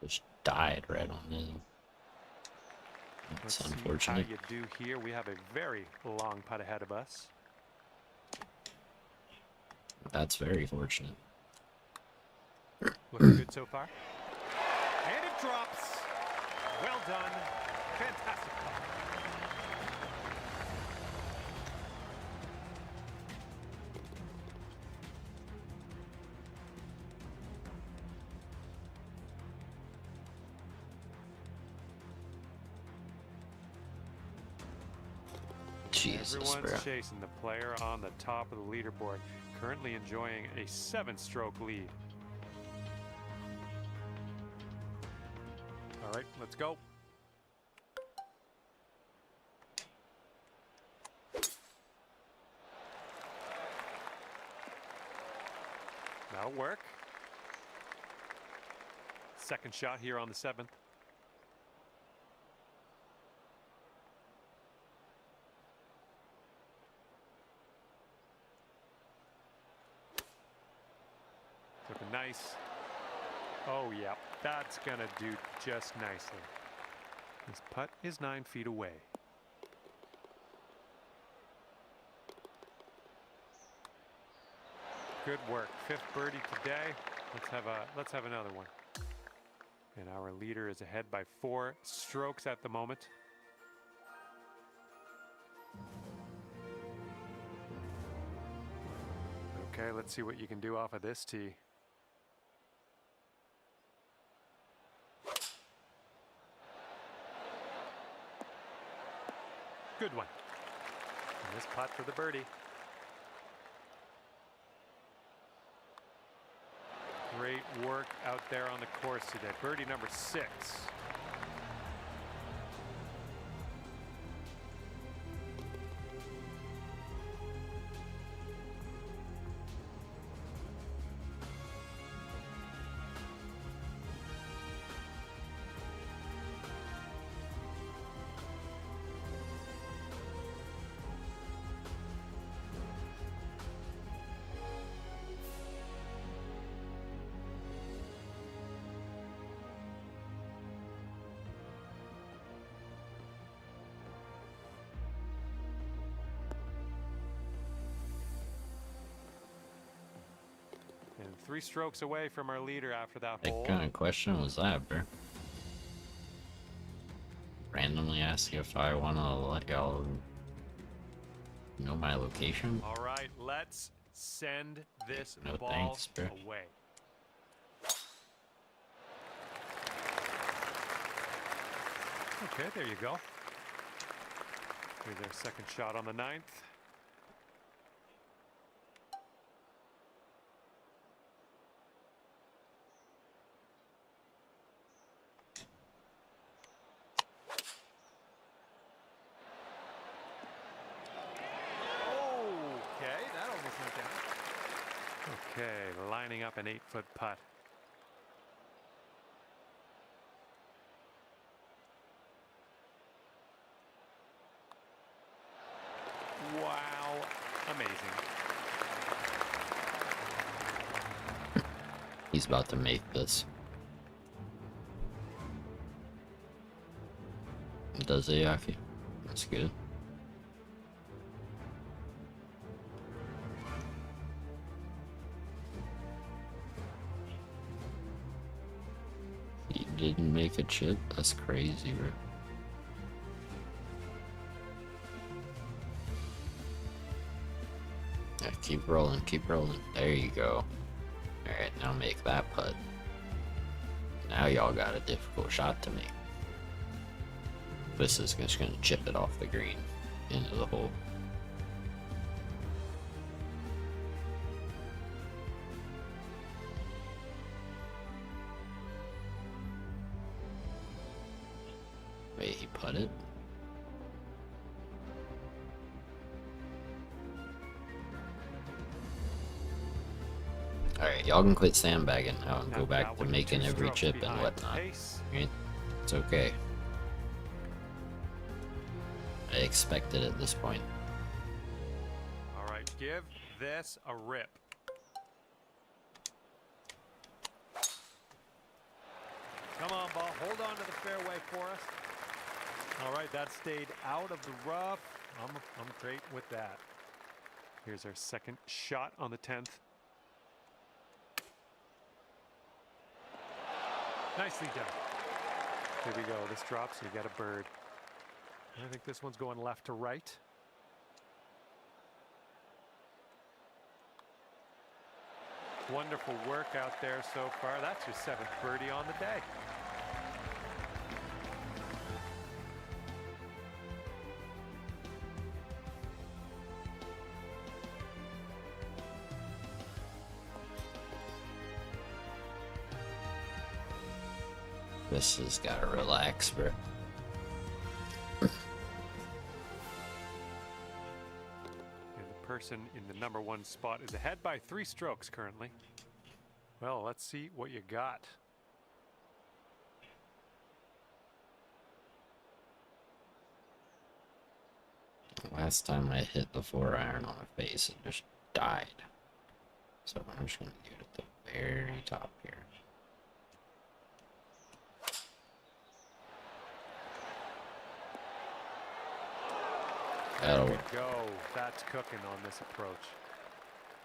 Speaker 1: just died right on it. It's
Speaker 2: Let's
Speaker 1: unfortunate.
Speaker 2: see how you do here. We have a very long putt ahead of us.
Speaker 1: That's very fortunate.
Speaker 2: Looking good so far. And it drops. Well done. Fantastic putt.
Speaker 1: Jesus,
Speaker 2: Everyone's
Speaker 1: bro.
Speaker 2: chasing the player on the top of the leaderboard, currently enjoying a 7-stroke lead. All right, let's go. That'll work. Second shot here on the 7th. nice. Oh, yeah, that's going to do just nicely. This putt is 9 feet away. Good work. 5th birdie today. Let's have another one. And our leader is ahead by 4 strokes at the moment. Okay, let's see what you can do off of this tee. Good one. And this putt for the birdie. Great work out there on the course today. Birdie number 6. And 3 strokes away from our leader after that hole.
Speaker 1: What kind of question was that, bro? Randomly ask if I want to let y'all know my location?
Speaker 2: All right, let's send this
Speaker 1: No
Speaker 2: ball
Speaker 1: thanks, bro.
Speaker 2: away. Okay, there you go. Here's our second shot on the 9th. Okay, lining up an 8-foot putt. Wow, amazing.
Speaker 1: He's about to make this. Does it, Yaki? That's good. He didn't make a chip? That's crazy, bro. Yeah, keep rolling, keep rolling. There you go. Alright, now make that putt. Now y'all got a difficult shot to make. This is just gonna chip it off the green into the hole. Wait, he putted? Alright, y'all can quit sandbagging now and go back to making every chip and whatnot. Right? It's okay. I expect it at this point.
Speaker 2: All right, give this a rip. Come on, ball. Hold on to the fairway for us. All right, that stayed out of the rough. I'm great with that. Here's our second shot on the 10th. Nicely done. Here we go. This drops, you get a bird. I think this one's going left to right. Wonderful work out there so far. That's your 7th birdie on the day.
Speaker 1: This has gotta relax, bro.
Speaker 2: Person in the number 1 spot is ahead by 3 strokes currently. Well, let's see what you got.
Speaker 1: Last time I hit the 4-iron on a face, it just died. So I'm just gonna get it the very top here. That'll
Speaker 2: Good go. That's cooking on this approach.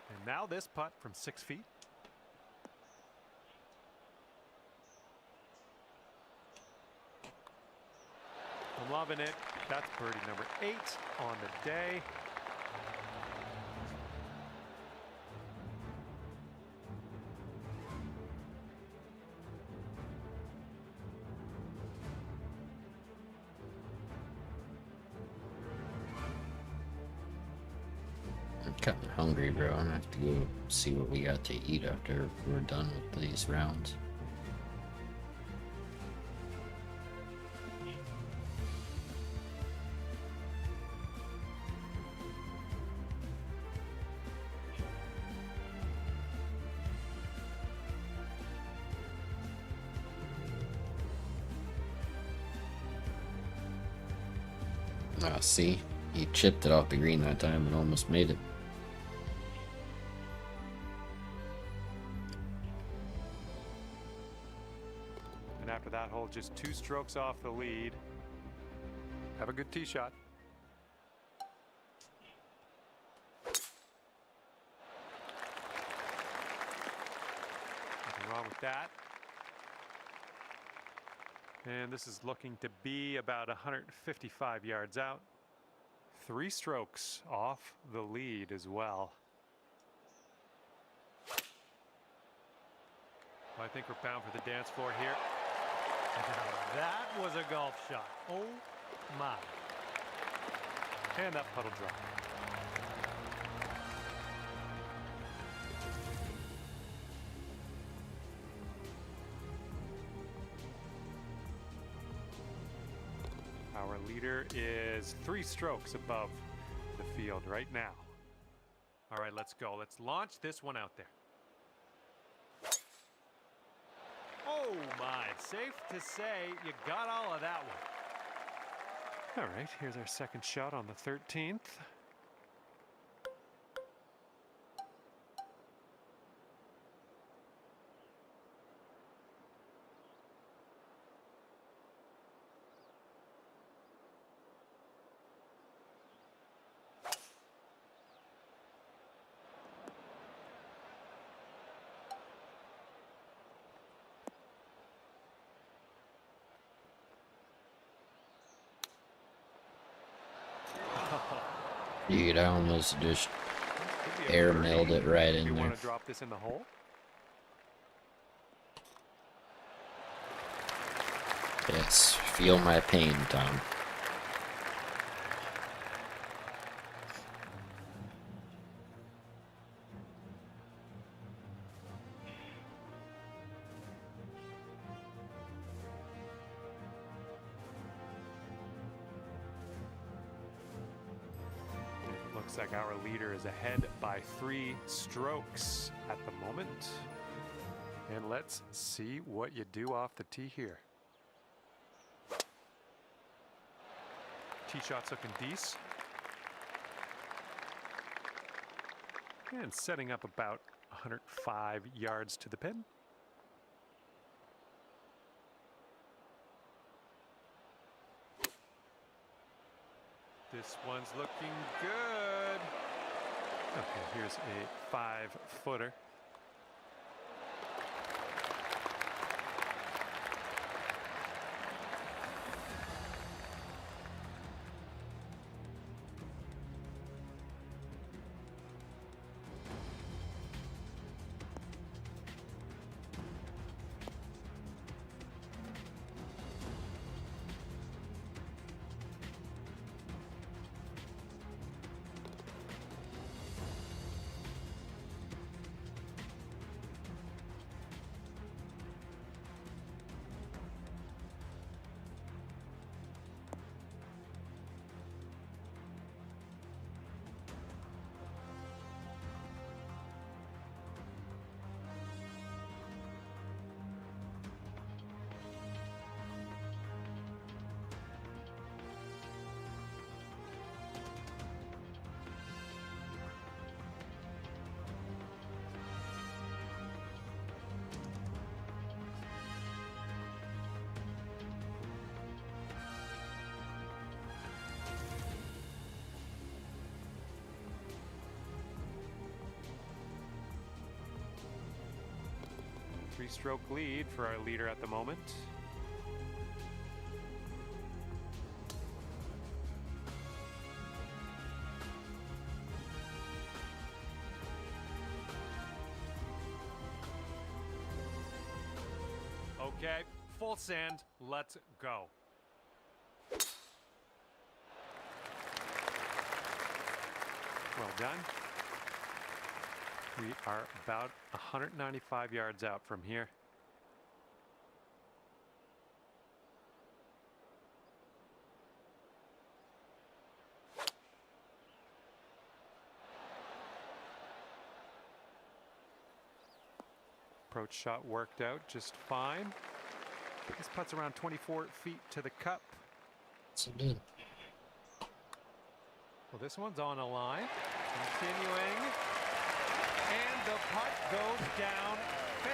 Speaker 2: And now this putt from 6 feet. I'm loving it. That's birdie number 8 on the day.
Speaker 1: I'm kind of hungry, bro. I'm gonna have to go see what we got to eat after we're done with these rounds. Ah, see? He chipped it off the green that time and almost made it.
Speaker 2: And after that hole, just 2 strokes off the lead. Have a good tee shot. Nothing wrong with that. And this is looking to be about 155 yards out. 3 strokes off the lead as well. I think we're bound for the dance floor here. That was a golf shot. Oh my. And that puddle drop. Our leader is 3 strokes above the field right now. All right, let's go. Let's launch this one out there. Oh my, safe to say you got all of that one. All right, here's our second shot on the 13th.
Speaker 1: Dude, I almost just air mailed it right in
Speaker 2: You
Speaker 1: there.
Speaker 2: want to drop this in the hole?
Speaker 1: Yes, feel my pain, Tom.
Speaker 2: Looks like our leader is ahead by 3 strokes at the moment. And let's see what you do off the tee here. Tee shot's looking decent. And setting up about 105 yards to the pin. This one's looking good. Okay, here's a 5-footer. 3-stroke lead for our leader at the moment. Okay, full sand, let's go. Well done. We are about 195 yards out from here. Approach shot worked out just fine. This putt's around 24 feet to the cup.
Speaker 1: Well,
Speaker 2: Well, this one's on a line. Continuing. And the putt goes down.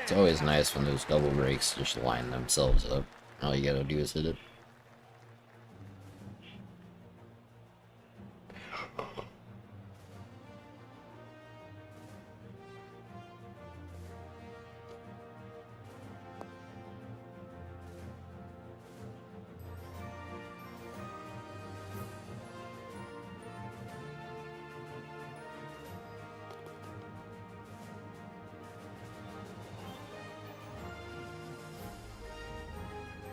Speaker 1: it's always nice when those double breaks just line themselves up. All you gotta do is hit it.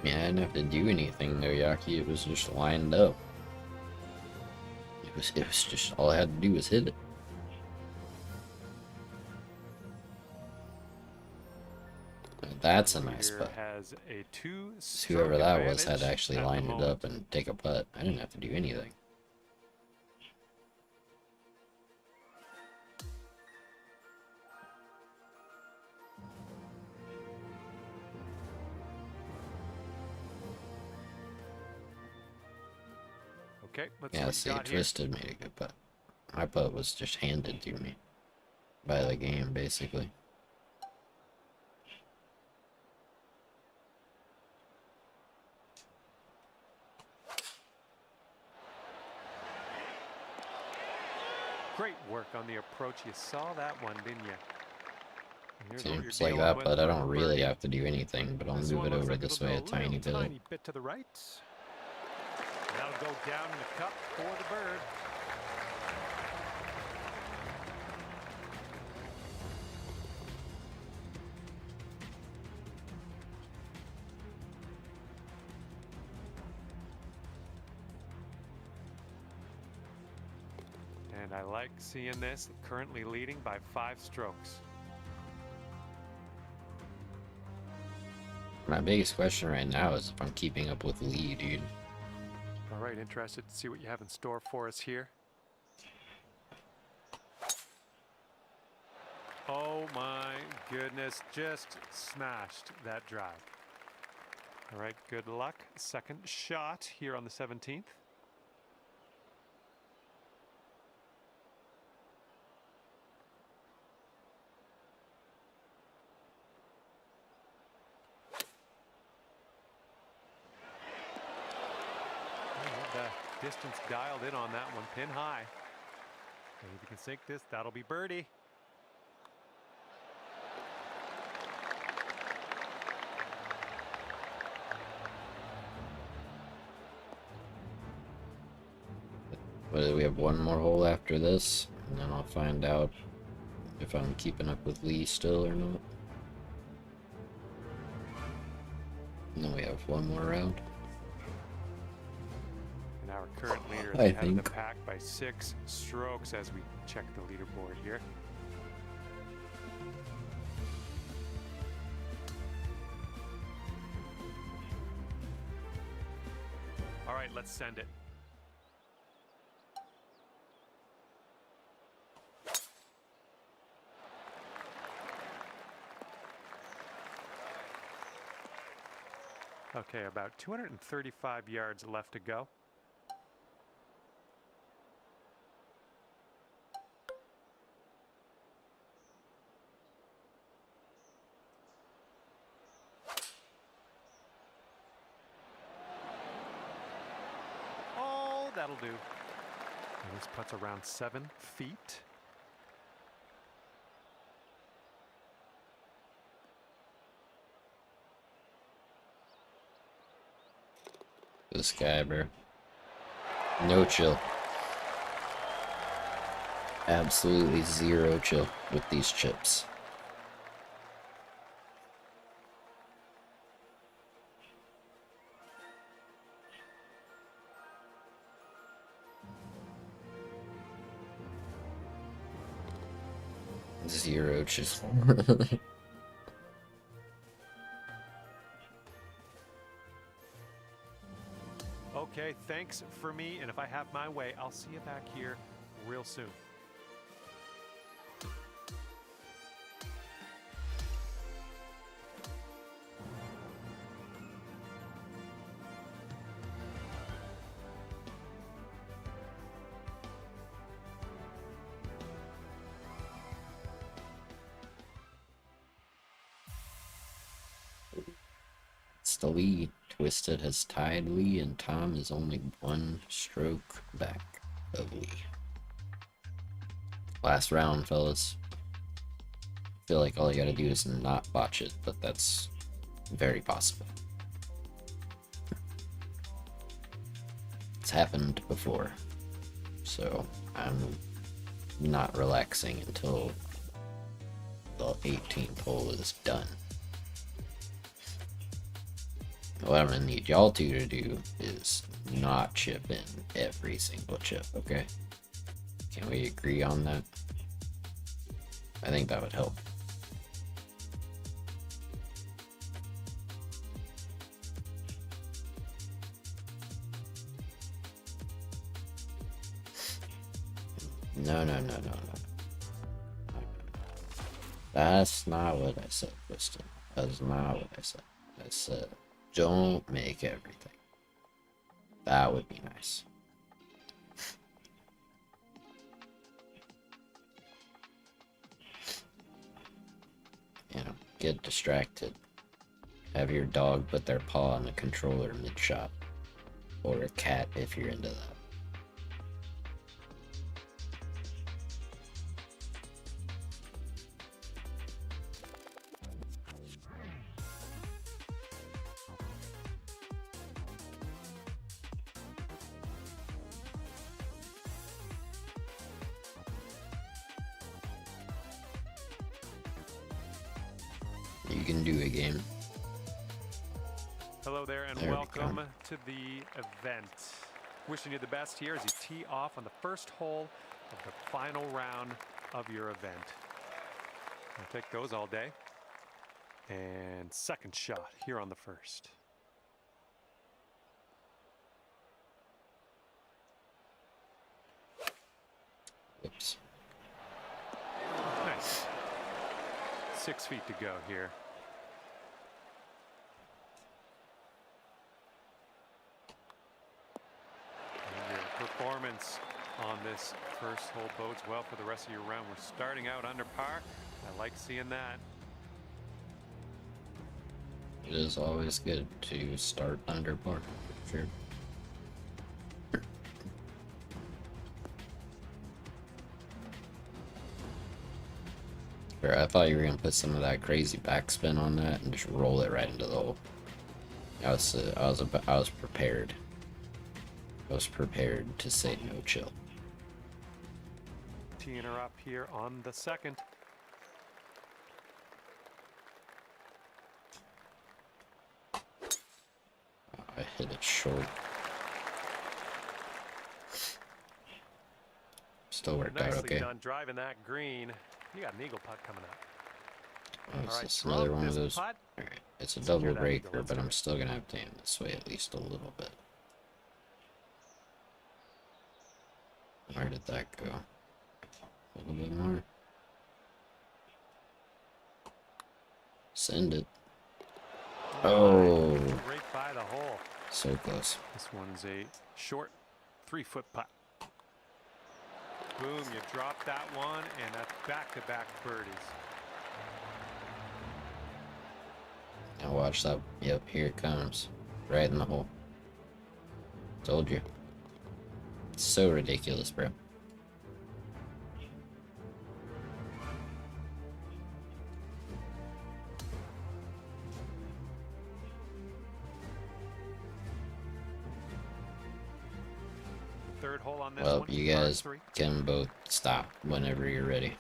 Speaker 1: Yeah, I didn't have to do anything there, Yaki. It was just lined up. It was just all I had to do was hit it. That's a nice
Speaker 2: Leader
Speaker 1: putt.
Speaker 2: has a 2-stroke
Speaker 1: So whoever that was had
Speaker 2: advantage
Speaker 1: to actually
Speaker 2: at the
Speaker 1: line it
Speaker 2: moment.
Speaker 1: up and take a putt. I didn't have to do anything.
Speaker 2: Okay, let's
Speaker 1: Yeah,
Speaker 2: see
Speaker 1: see,
Speaker 2: what you got here.
Speaker 1: Twisted made a good putt. My putt was just handed to me by the game, basically.
Speaker 2: Great work on the approach. You saw that one, didn't you? And here's what you're
Speaker 1: Seems like
Speaker 2: dealing
Speaker 1: that,
Speaker 2: with
Speaker 1: but I
Speaker 2: for
Speaker 1: don't really
Speaker 2: birdie.
Speaker 1: have to do anything, but I'll
Speaker 2: This
Speaker 1: move
Speaker 2: one
Speaker 1: it
Speaker 2: looks
Speaker 1: over
Speaker 2: like
Speaker 1: this
Speaker 2: it'll
Speaker 1: way a
Speaker 2: go
Speaker 1: tiny bit.
Speaker 2: tiny bit to the right. That'll go down in the cup for the bird. And I like seeing this, currently leading by 5 strokes.
Speaker 1: My biggest question right now is if I'm keeping up with Lee, dude.
Speaker 2: All right, interested to see what you have in store for us here. Oh my goodness, just smashed that drive. All right, good luck. Second shot here on the 17th. The distance dialed in on that one, pin high. And if you can sink this, that'll be birdie.
Speaker 1: But we have one more hole after this, and then I'll find out if I'm keeping up with Lee still or not. And then we have one more round.
Speaker 2: And our current leader is
Speaker 1: I
Speaker 2: ahead of the
Speaker 1: think.
Speaker 2: pack by 6 strokes as we check the leaderboard here. All right, let's send it. Okay, about 235 yards left to go. Oh, that'll do. And this putt's around 7 feet.
Speaker 1: This guy, bro. No chill. Absolutely zero chill with these chips. Zero chill.
Speaker 2: Okay, thanks for me, and if I have my way, I'll see you back here real soon.
Speaker 1: It's the lead. Twisted has tied Lee, and Tom is only one stroke back of Lee. Last round, fellas. Feel like all you gotta do is not botch it, but that's very possible. It's happened before, so I'm not relaxing until the 18th hole is done. What I'm gonna need y'all two to do is not chip in every single chip, okay? Can we agree on that? I think that would help. No. That's not what I said, Kristen. That's not what I said. I said, don't make everything. That would be nice. You know, get distracted. Have your dog put their paw on the controller mid-shot. Or a cat if you're into that. You can do a game.
Speaker 2: Hello there, and
Speaker 1: There we
Speaker 2: welcome
Speaker 1: go.
Speaker 2: to the event. Wishing you the best here as you tee off on the first hole of the final round of your event. I'll take those all day. And second shot here on the first.
Speaker 1: Oops.
Speaker 2: Nice. 6 feet to go here. And your performance on this first hole bodes well for the rest of your round. We're starting out under par. I like seeing that.
Speaker 1: It is always good to start under par, for sure. Sure, I thought you were gonna put some of that crazy backspin on that and just roll it right into the hole. I was prepared. I was prepared to say no chill.
Speaker 2: Teeing her up here on the second.
Speaker 1: I hit it short. Still worked out
Speaker 2: Nicely
Speaker 1: okay.
Speaker 2: done driving that green. You got an eagle putt coming up.
Speaker 1: Oh,
Speaker 2: All
Speaker 1: it's
Speaker 2: right,
Speaker 1: just another
Speaker 2: stroke
Speaker 1: one of
Speaker 2: this
Speaker 1: those.
Speaker 2: putt.
Speaker 1: Alright, it's a
Speaker 2: Secure
Speaker 1: double
Speaker 2: that eagle,
Speaker 1: breaker,
Speaker 2: let's
Speaker 1: but
Speaker 2: do
Speaker 1: I'm
Speaker 2: it.
Speaker 1: still gonna have to aim this way at least a little bit. Where did that go? A little bit more. Send it. Oh,
Speaker 2: Right by the hole.
Speaker 1: so close.
Speaker 2: This one's a short 3-foot putt. Boom, you drop that one, and that's back-to-back birdies.
Speaker 1: Now watch that. Yep, here it comes. Right in the hole. Told you. It's so ridiculous, bro.
Speaker 2: third hole on this
Speaker 1: Well,
Speaker 2: one.
Speaker 1: you
Speaker 2: par
Speaker 1: guys
Speaker 2: 3.
Speaker 1: can both stop whenever you're ready.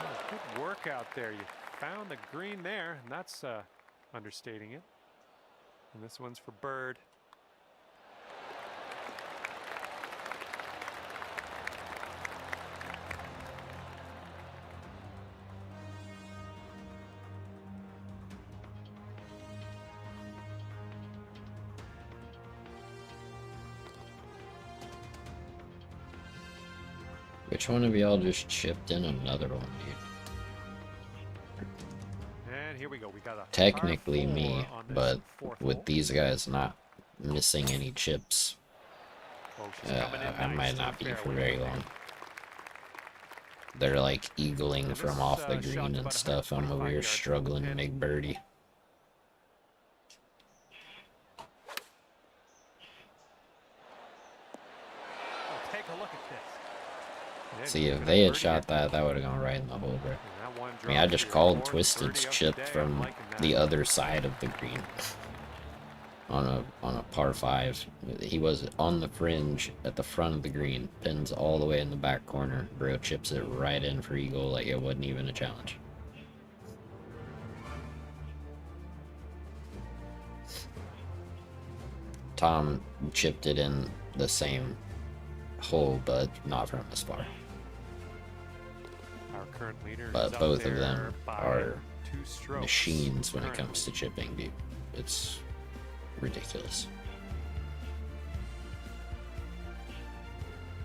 Speaker 2: Oh, good work out there. You found the green there, and that's understating it. And this one's for Bird.
Speaker 1: Which one of y'all just chipped in another one, dude?
Speaker 2: And here we go. We got a
Speaker 1: Technically
Speaker 2: par 4
Speaker 1: me,
Speaker 2: on this
Speaker 1: but
Speaker 2: fourth
Speaker 1: with
Speaker 2: hole.
Speaker 1: these guys not missing any chips,
Speaker 2: Oh, she's coming in
Speaker 1: I
Speaker 2: nice
Speaker 1: might
Speaker 2: to
Speaker 1: not
Speaker 2: the
Speaker 1: be for
Speaker 2: fairway.
Speaker 1: very long. They're like eagling
Speaker 2: And
Speaker 1: from
Speaker 2: this,
Speaker 1: off the
Speaker 2: shot's
Speaker 1: green and
Speaker 2: about
Speaker 1: stuff. I'm over
Speaker 2: 125
Speaker 1: here
Speaker 2: yards from the
Speaker 1: struggling to
Speaker 2: pin.
Speaker 1: make birdie.
Speaker 2: Oh, take a look at this. And
Speaker 1: See,
Speaker 2: he's
Speaker 1: if
Speaker 2: gonna
Speaker 1: they had
Speaker 2: birdie
Speaker 1: shot
Speaker 2: it.
Speaker 1: that, that would have gone right in the hole, bro.
Speaker 2: And that one
Speaker 1: I mean, I
Speaker 2: drops
Speaker 1: just
Speaker 2: for your
Speaker 1: called
Speaker 2: fourth
Speaker 1: Twisted's
Speaker 2: birdie of the
Speaker 1: chip
Speaker 2: day. I'm
Speaker 1: from
Speaker 2: liking that.
Speaker 1: the other side of the green on a par 5. He was on the fringe at the front of the green, pins all the way in the back corner. Bro chips it right in for eagle like it wasn't even a challenge. Tom chipped it in the same hole, but not from as far.
Speaker 2: Our current leader is
Speaker 1: But
Speaker 2: up
Speaker 1: both of
Speaker 2: there
Speaker 1: them
Speaker 2: by
Speaker 1: are
Speaker 2: 2 strokes
Speaker 1: machines when it
Speaker 2: currently.
Speaker 1: comes to chipping, dude. It's ridiculous.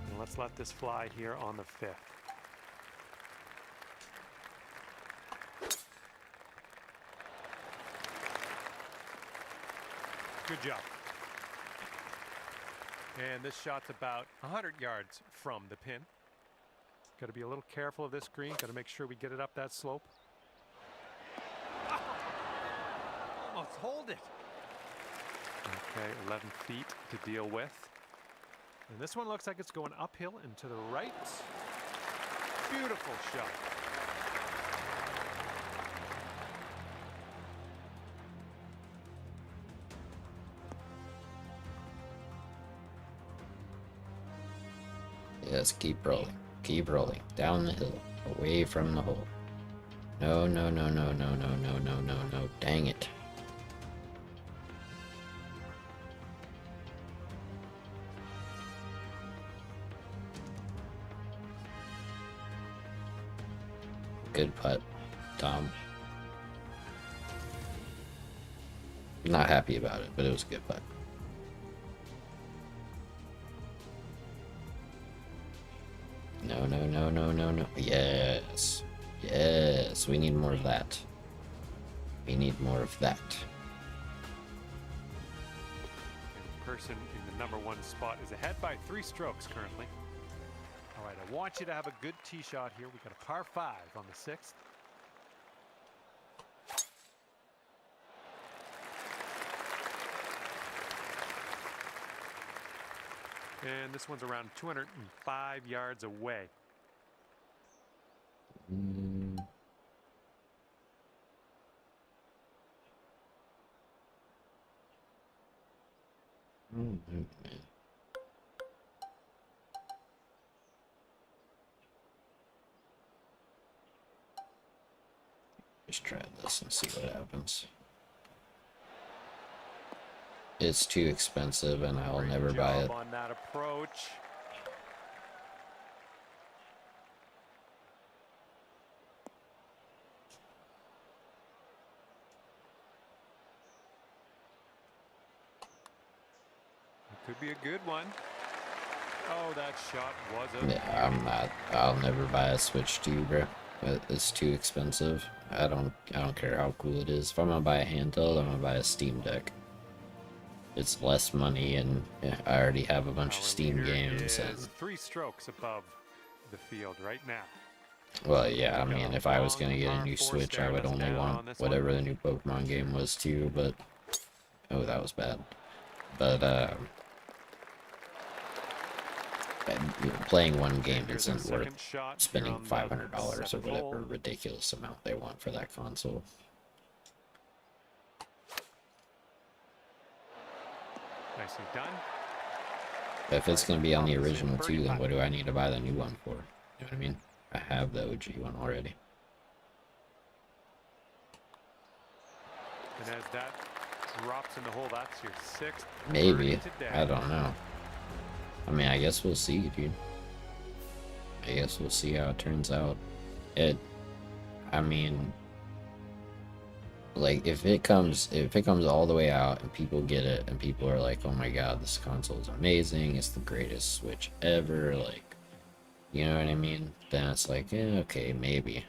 Speaker 2: And let's let this fly here on the 5th. Good job. And this shot's about 100 yards from the pin. Got to be a little careful of this green. Got to make sure we get it up that slope. Almost hold it. Okay, 11 feet to deal with. And this one looks like it's going uphill and to the right. Beautiful shot.
Speaker 1: Yes, keep rolling. Keep rolling. Down the hill. Away from the hole. No, no, no, no, no, no, no, no, no, no. Dang it. Good putt, Tom. Not happy about it, but it was a good putt. No, no, no, no, no, no. Yes. Yes, we need more of that. We need more of that.
Speaker 2: And the person in the #1 spot is ahead by 3 strokes currently. All right, I want you to have a good tee shot here. We got a par 5 on the 6th. And this one's around 205 yards away.
Speaker 1: Just try this and see what happens. It's too expensive and I'll
Speaker 2: Great
Speaker 1: never buy it.
Speaker 2: job on that approach. It could be a good one. Oh, that shot was a
Speaker 1: Yeah, I'm not. I'll never buy a Switch 2, bro. It's too expensive. I don't care how cool it is. If I'm gonna buy a handheld, I'm gonna buy a Steam Deck. It's less money, and I already have a bunch of
Speaker 2: Our
Speaker 1: Steam
Speaker 2: leader
Speaker 1: games.
Speaker 2: is
Speaker 1: And
Speaker 2: 3 strokes above the field right now.
Speaker 1: well, yeah, I
Speaker 2: Got
Speaker 1: mean,
Speaker 2: a
Speaker 1: if I was
Speaker 2: long
Speaker 1: gonna get a
Speaker 2: par
Speaker 1: new
Speaker 2: 4
Speaker 1: Switch, I
Speaker 2: staring
Speaker 1: would
Speaker 2: us
Speaker 1: only
Speaker 2: down on
Speaker 1: want
Speaker 2: this one.
Speaker 1: whatever the new Pokemon game was too. But oh, that was bad. But playing one game
Speaker 2: Here's our
Speaker 1: isn't worth
Speaker 2: second shot here
Speaker 1: spending
Speaker 2: on the
Speaker 1: $500 or
Speaker 2: seventh
Speaker 1: whatever
Speaker 2: hole.
Speaker 1: ridiculous amount they want for that console.
Speaker 2: Nicely done.
Speaker 1: If it's going to be on the
Speaker 2: Off the
Speaker 1: original
Speaker 2: birdie
Speaker 1: too, then
Speaker 2: putt.
Speaker 1: what do I need to buy the new one for? You know what I mean? I have the OG one already.
Speaker 2: And as that drops in the hole, that's your sixth.
Speaker 1: Maybe.
Speaker 2: birdie today.
Speaker 1: I don't know. I mean, I guess we'll see, dude. I guess we'll see how it turns out. I mean, like, if it comes all the way out and people get it and people are like, oh my god, this console is amazing, it's the greatest Switch ever, like, you know what I mean? Then it's like, okay, maybe.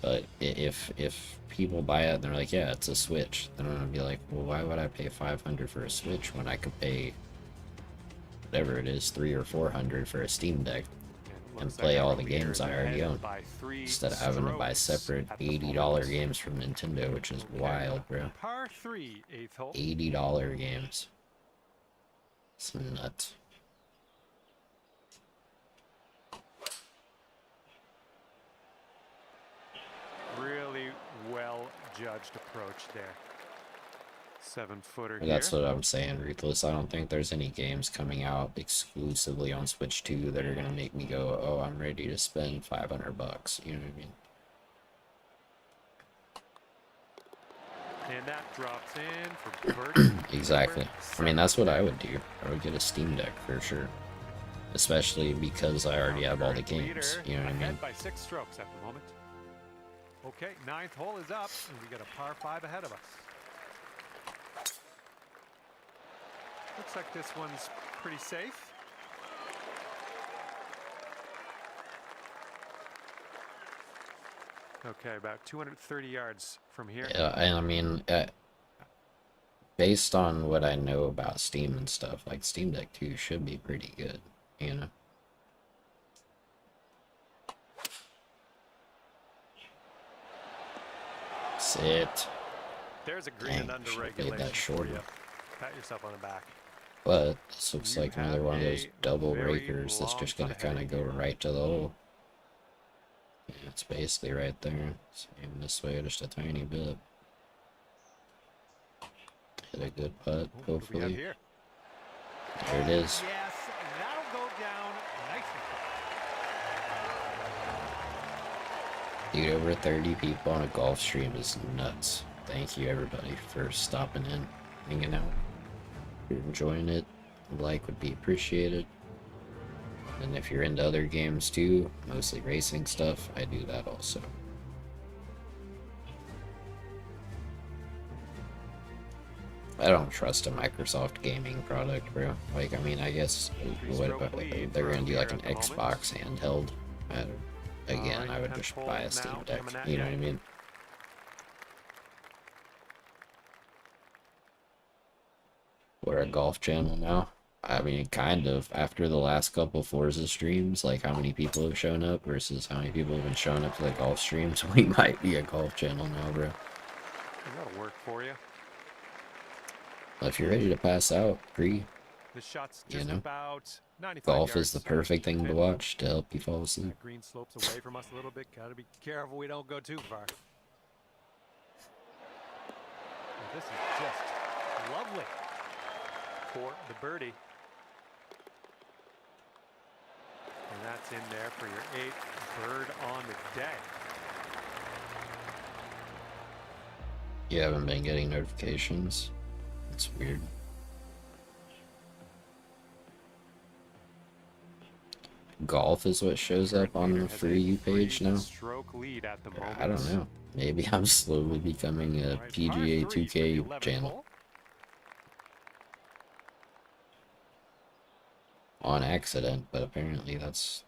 Speaker 1: But if people buy it and they're like, yeah, it's a Switch, then I'm gonna be like, well, why would I pay $500 for a Switch when I could pay whatever it is, $300 or $400 for a Steam Deck and
Speaker 2: Looks
Speaker 1: play
Speaker 2: like
Speaker 1: all
Speaker 2: our
Speaker 1: the
Speaker 2: leader
Speaker 1: games
Speaker 2: is
Speaker 1: I already
Speaker 2: ahead
Speaker 1: own
Speaker 2: by 3
Speaker 1: instead of having to buy
Speaker 2: strokes
Speaker 1: separate
Speaker 2: at the
Speaker 1: $80
Speaker 2: moment.
Speaker 1: games from Nintendo, which is wild, bro.
Speaker 2: Par 3, 8th hole.
Speaker 1: $80 games. It's nuts.
Speaker 2: Really well judged approach there. 7-footer here.
Speaker 1: That's what I'm saying, Ruthless. I don't think there's any games coming out exclusively on Switch 2 that are gonna make me go, oh, I'm ready to spend $500. You know what I mean?
Speaker 2: And that drops in for birdie.
Speaker 1: Exactly.
Speaker 2: number
Speaker 1: I mean, that's what I
Speaker 2: 7.
Speaker 1: would do. I would get a Steam Deck for sure. Especially because I already have all the games. You know what I mean?
Speaker 2: Ahead by 6 strokes at the moment. Okay, 9th hole is up, and we got a par 5 ahead of us. Looks like this one's pretty safe. Okay, about 230 yards from here.
Speaker 1: Yeah, and I mean, based on what I know about Steam and stuff, like Steam Deck 2 should be pretty good, you know? Sit.
Speaker 2: There's a green
Speaker 1: Dang,
Speaker 2: and under
Speaker 1: should've played that
Speaker 2: regulation for
Speaker 1: shorter.
Speaker 2: you. Pat yourself on the back.
Speaker 1: But this looks
Speaker 2: You
Speaker 1: like another
Speaker 2: have
Speaker 1: one of those
Speaker 2: a
Speaker 1: double
Speaker 2: very
Speaker 1: rakers that's
Speaker 2: long
Speaker 1: just
Speaker 2: putt
Speaker 1: gonna
Speaker 2: ahead
Speaker 1: kind
Speaker 2: of
Speaker 1: of go
Speaker 2: you.
Speaker 1: right to the hole. Yeah, it's basically right there. Same this way, just a tiny bit. Hit a good putt,
Speaker 2: Oh, what do we have
Speaker 1: hopefully.
Speaker 2: here?
Speaker 1: There it is.
Speaker 2: Yes, that'll go down nicely.
Speaker 1: Dude, over 30 people on a golf stream is nuts. Thank you everybody for stopping in, hanging out. If you're enjoying it, a like would be appreciated. And if you're into other games too, mostly racing stuff, I do that also. I don't trust a Microsoft gaming product, bro. Like, I mean, I guess what about, they're gonna do like an Xbox handheld. Again, I would just buy a Steam Deck. You know what I mean? We're a golf channel now. I mean, kind of. After the last couple Forza streams, like how many people have shown up versus how many people have been showing up to the golf streams, we might be a golf channel now, bro.
Speaker 2: That'll work for you.
Speaker 1: If you're ready to pass out, free.
Speaker 2: The shot's
Speaker 1: You
Speaker 2: just
Speaker 1: know,
Speaker 2: about 95
Speaker 1: golf
Speaker 2: yards
Speaker 1: is the perfect thing to
Speaker 2: in.
Speaker 1: watch to help you fall asleep.
Speaker 2: That green slopes away from us a little bit. Gotta be careful we don't go too far. Well, this is just lovely for the birdie. And that's in there for your 8th bird on the day.
Speaker 1: You haven't been getting notifications? It's weird. Golf is what shows up on the For You page now?
Speaker 2: Stroke lead at the moment.
Speaker 1: I don't know. Maybe I'm slowly becoming a
Speaker 2: Right,
Speaker 1: PGA
Speaker 2: par 3 for the
Speaker 1: 2K
Speaker 2: 11th
Speaker 1: channel.
Speaker 2: hole.
Speaker 1: On accident, but apparently that's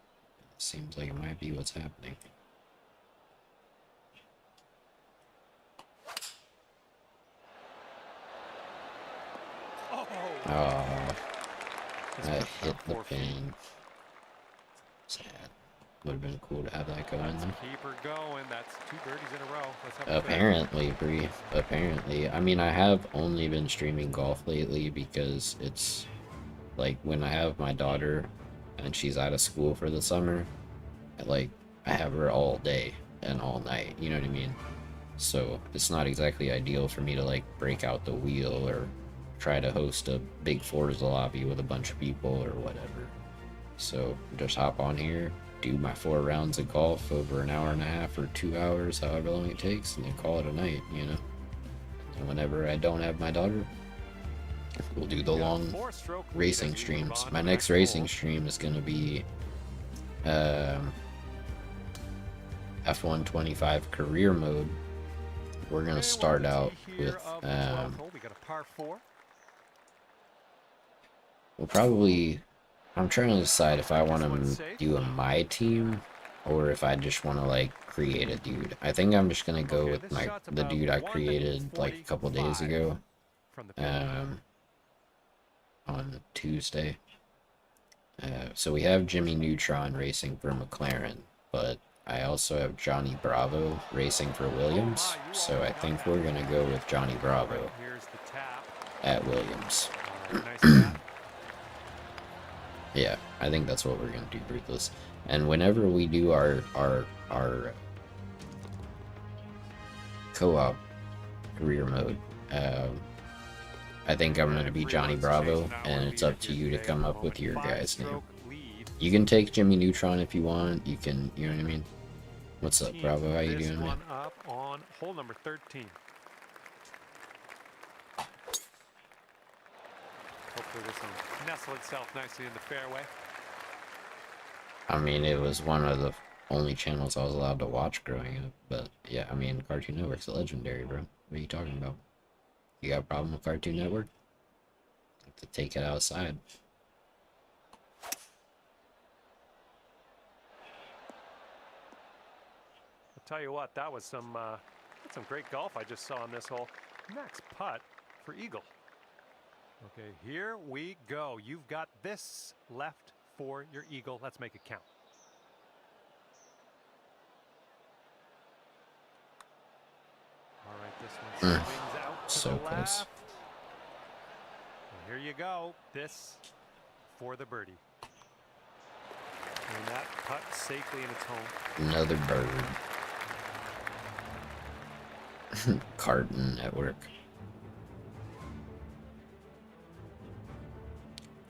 Speaker 1: seems like it might be what's happening. Oh, I hit the pin. Sad. Would have been cool to have that go in there.
Speaker 2: Keep her going. That's 2 birdies in a row. Let's have a finish.
Speaker 1: Apparently, Bree. Apparently. I mean, I have only been streaming golf lately because it's like when I have my daughter and she's out of school for the summer, like I have her all day and all night, you know what I mean? So it's not exactly ideal for me to like break out the wheel or try to host a big Forza lobby with a bunch of people or whatever. So just hop on here, do my 4 rounds of golf over an hour and a half or 2 hours, however long it takes, and then call it a night, you know? And whenever I don't have my daughter, we'll do the long racing streams. My next racing stream is going to be F125 career mode. We're going to start out with we'll probably, I'm trying to decide if I want to do a my team or if I just want to like create a dude. I think I'm just going to go with the dude I created like a couple days ago on Tuesday. So we have Jimmy Neutron racing for McLaren, but I also have Johnny Bravo racing for Williams, so I think we're going to go with Johnny Bravo at Williams. Yeah, I think that's what we're going to do, Ruthless. And whenever we do our co-op career mode, I think I'm going to be Johnny Bravo, and it's up to you to come up with your guy's name. You can take Jimmy Neutron if you want. You can, you know what I mean? What's up, Bravo? How you doing, man?
Speaker 2: Up on hole number 13. Hopefully this will nestle itself nicely in the fairway.
Speaker 1: I mean, it was one of the only channels I was allowed to watch growing up. But yeah, I mean, Cartoon Network's legendary, bro. What are you talking about? You got a problem with Cartoon Network? Have to take it outside.
Speaker 2: Tell you what, that was some great golf I just saw on this hole. Next putt for Eagle. Okay, here we go. You've got this left for your Eagle. Let's make it count. All right, this one swings out to
Speaker 1: So
Speaker 2: the
Speaker 1: close.
Speaker 2: left. And here you go. This for the birdie. And that putt safely in its home.
Speaker 1: Another bird. Cartoon Network.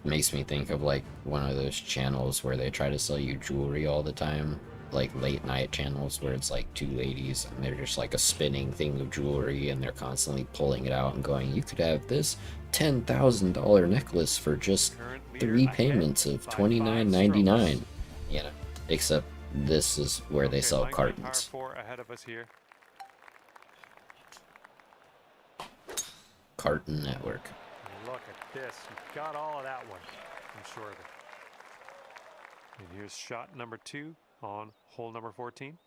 Speaker 1: Makes me think of like one of those channels where they try to sell you jewelry all the time, like late night channels where it's like two ladies and they're just like a spinning thing of jewelry and they're constantly pulling it out and going, you could have this $10,000 necklace for just 3 payments of $29.99, you know, except this is where they sell cartons.
Speaker 2: Ahead of us here.
Speaker 1: Cartoon Network.
Speaker 2: Look at this. You've got all of that one. I'm sure of it. And here's shot number 2 on hole number 14.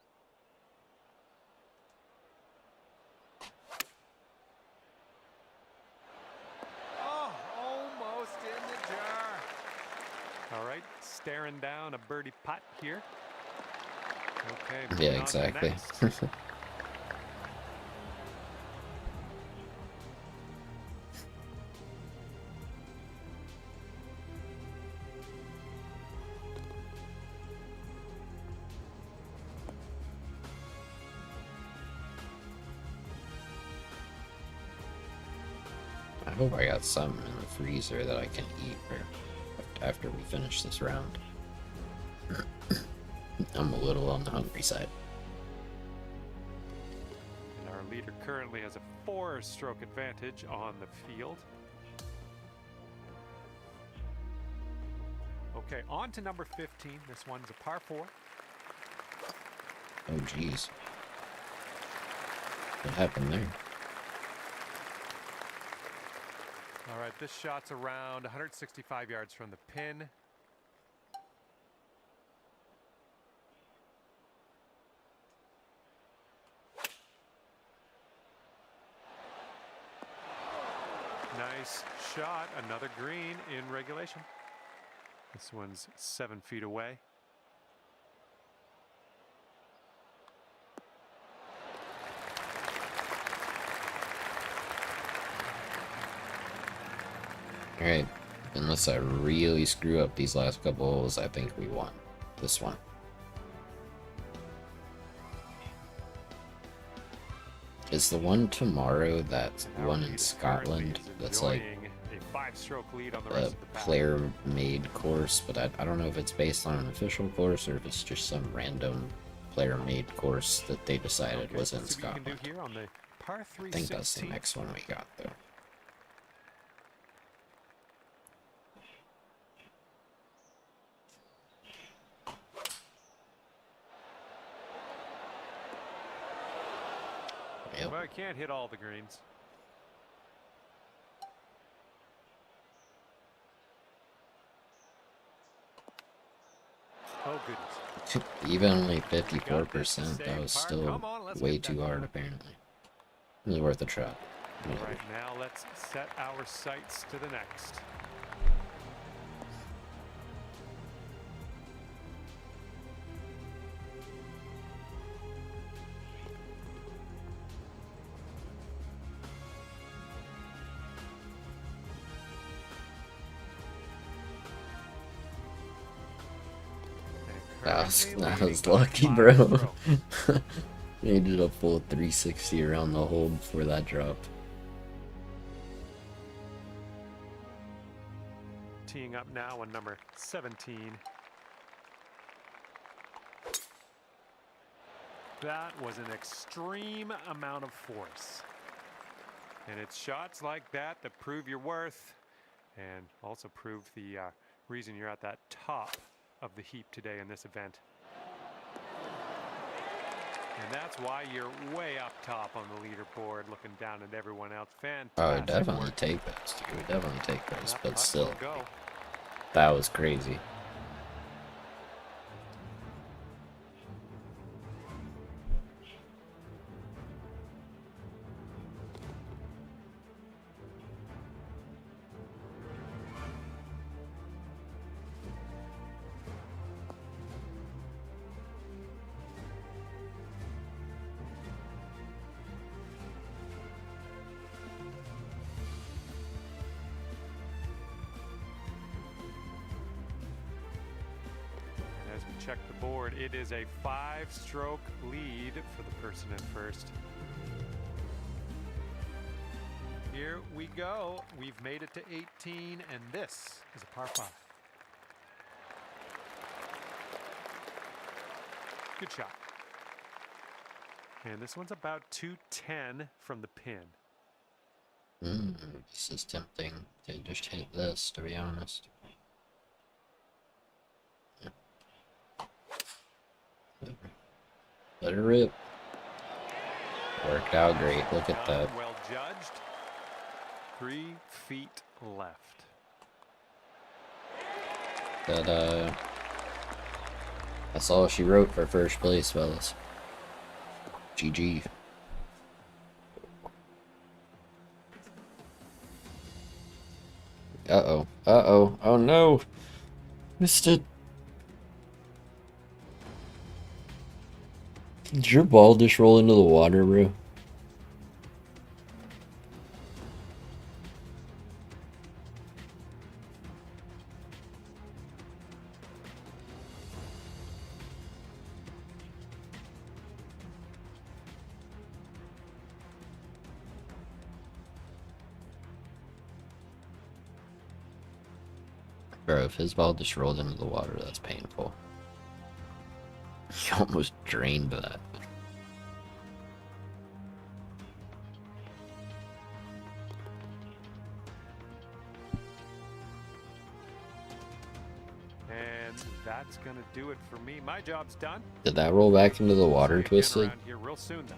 Speaker 2: Oh, almost in the jar. All right, staring down a birdie putt here. Okay.
Speaker 1: Yeah, exactly. I hope I got something in the freezer that I can eat after we finish this round. I'm a little on the hungry side.
Speaker 2: And our leader currently has a 4-stroke advantage on the field. Okay, on to number 15. This one's a par 4.
Speaker 1: Oh, jeez. What happened there?
Speaker 2: All right, this shot's around 165 yards from the pin. Nice shot, another green in regulation. This one's 7 feet away.
Speaker 1: Alright, Unless I really screw up these last couple holes, I think we won this one. Is the one tomorrow that one in Scotland that's like a player-made course, but I don't know if it's based on an official course or if it's just some random player-made course that they decided was in Scotland. I think that's the next one we got, though. Yep.
Speaker 2: Well, I can't hit all the greens. Oh, goodness.
Speaker 1: Even only 54%, that was still way too hard, apparently. It was worth a try.
Speaker 2: All right, now let's set our sights to the next.
Speaker 1: That was lucky, bro. He ended up full 360 around the hole before that dropped.
Speaker 2: Teeing up now on number 17. That was an extreme amount of force. And it's shots like that that prove your worth and also prove the reason you're at that top of the heap today in this event. And that's why you're way up top on the leaderboard, looking down at everyone else. Fantastic.
Speaker 1: I would definitely take those, dude. Would definitely take those, but still, that was crazy.
Speaker 2: Check the board. It is a 5-stroke lead for the person at first. Here we go. We've made it to 18, and this is a par 5. Good shot. And this one's about 210 from the pin.
Speaker 1: This is tempting to just hit this, to be honest. Let it rip. Worked out great. Look at that.
Speaker 2: Well judged. 3 feet left.
Speaker 1: That's all she wrote for first place, fellas. GG. Uh-oh. Uh-oh. Oh no. Missed it. Did your ball just roll into the water, bro? Bro, if his ball just rolled into the water, that's painful. He almost drained that.
Speaker 2: And that's gonna do it for me. My job's done.
Speaker 1: Did that roll back into the water, Twisted?
Speaker 2: Around here real soon, though.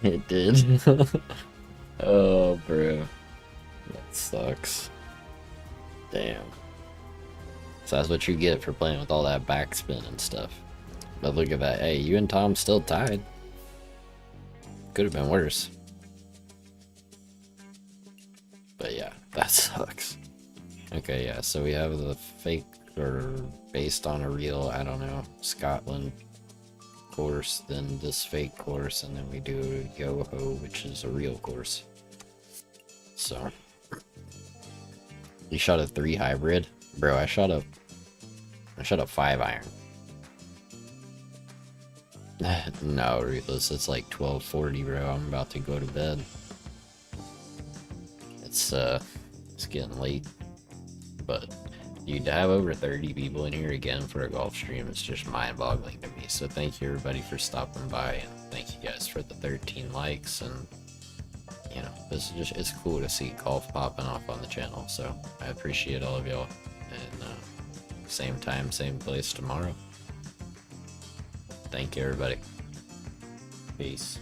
Speaker 1: It did. Oh, bro. That sucks. Damn. So that's what you get for playing with all that backspin and stuff. But look at that. Hey, you and Tom still tied. Could have been worse. But yeah, that sucks. Okay, yeah, so we have the fake, or based on a real, I don't know, Scotland course, then this fake course, and then we do Yoho, which is a real course. So, you shot a 3 hybrid? Bro, I shot a 5 iron. No, Ruthless, it's like 12:40, bro. I'm about to go to bed. It's getting late. But, dude, to have over 30 people in here again for a golf stream is just mind-boggling to me. So thank you, everybody, for stopping by, and thank you guys for the 13 likes, and, you know, this is just, it's cool to see golf popping off on the channel, so I appreciate all of y'all, and, same time, same place tomorrow. Thank you, everybody. Peace.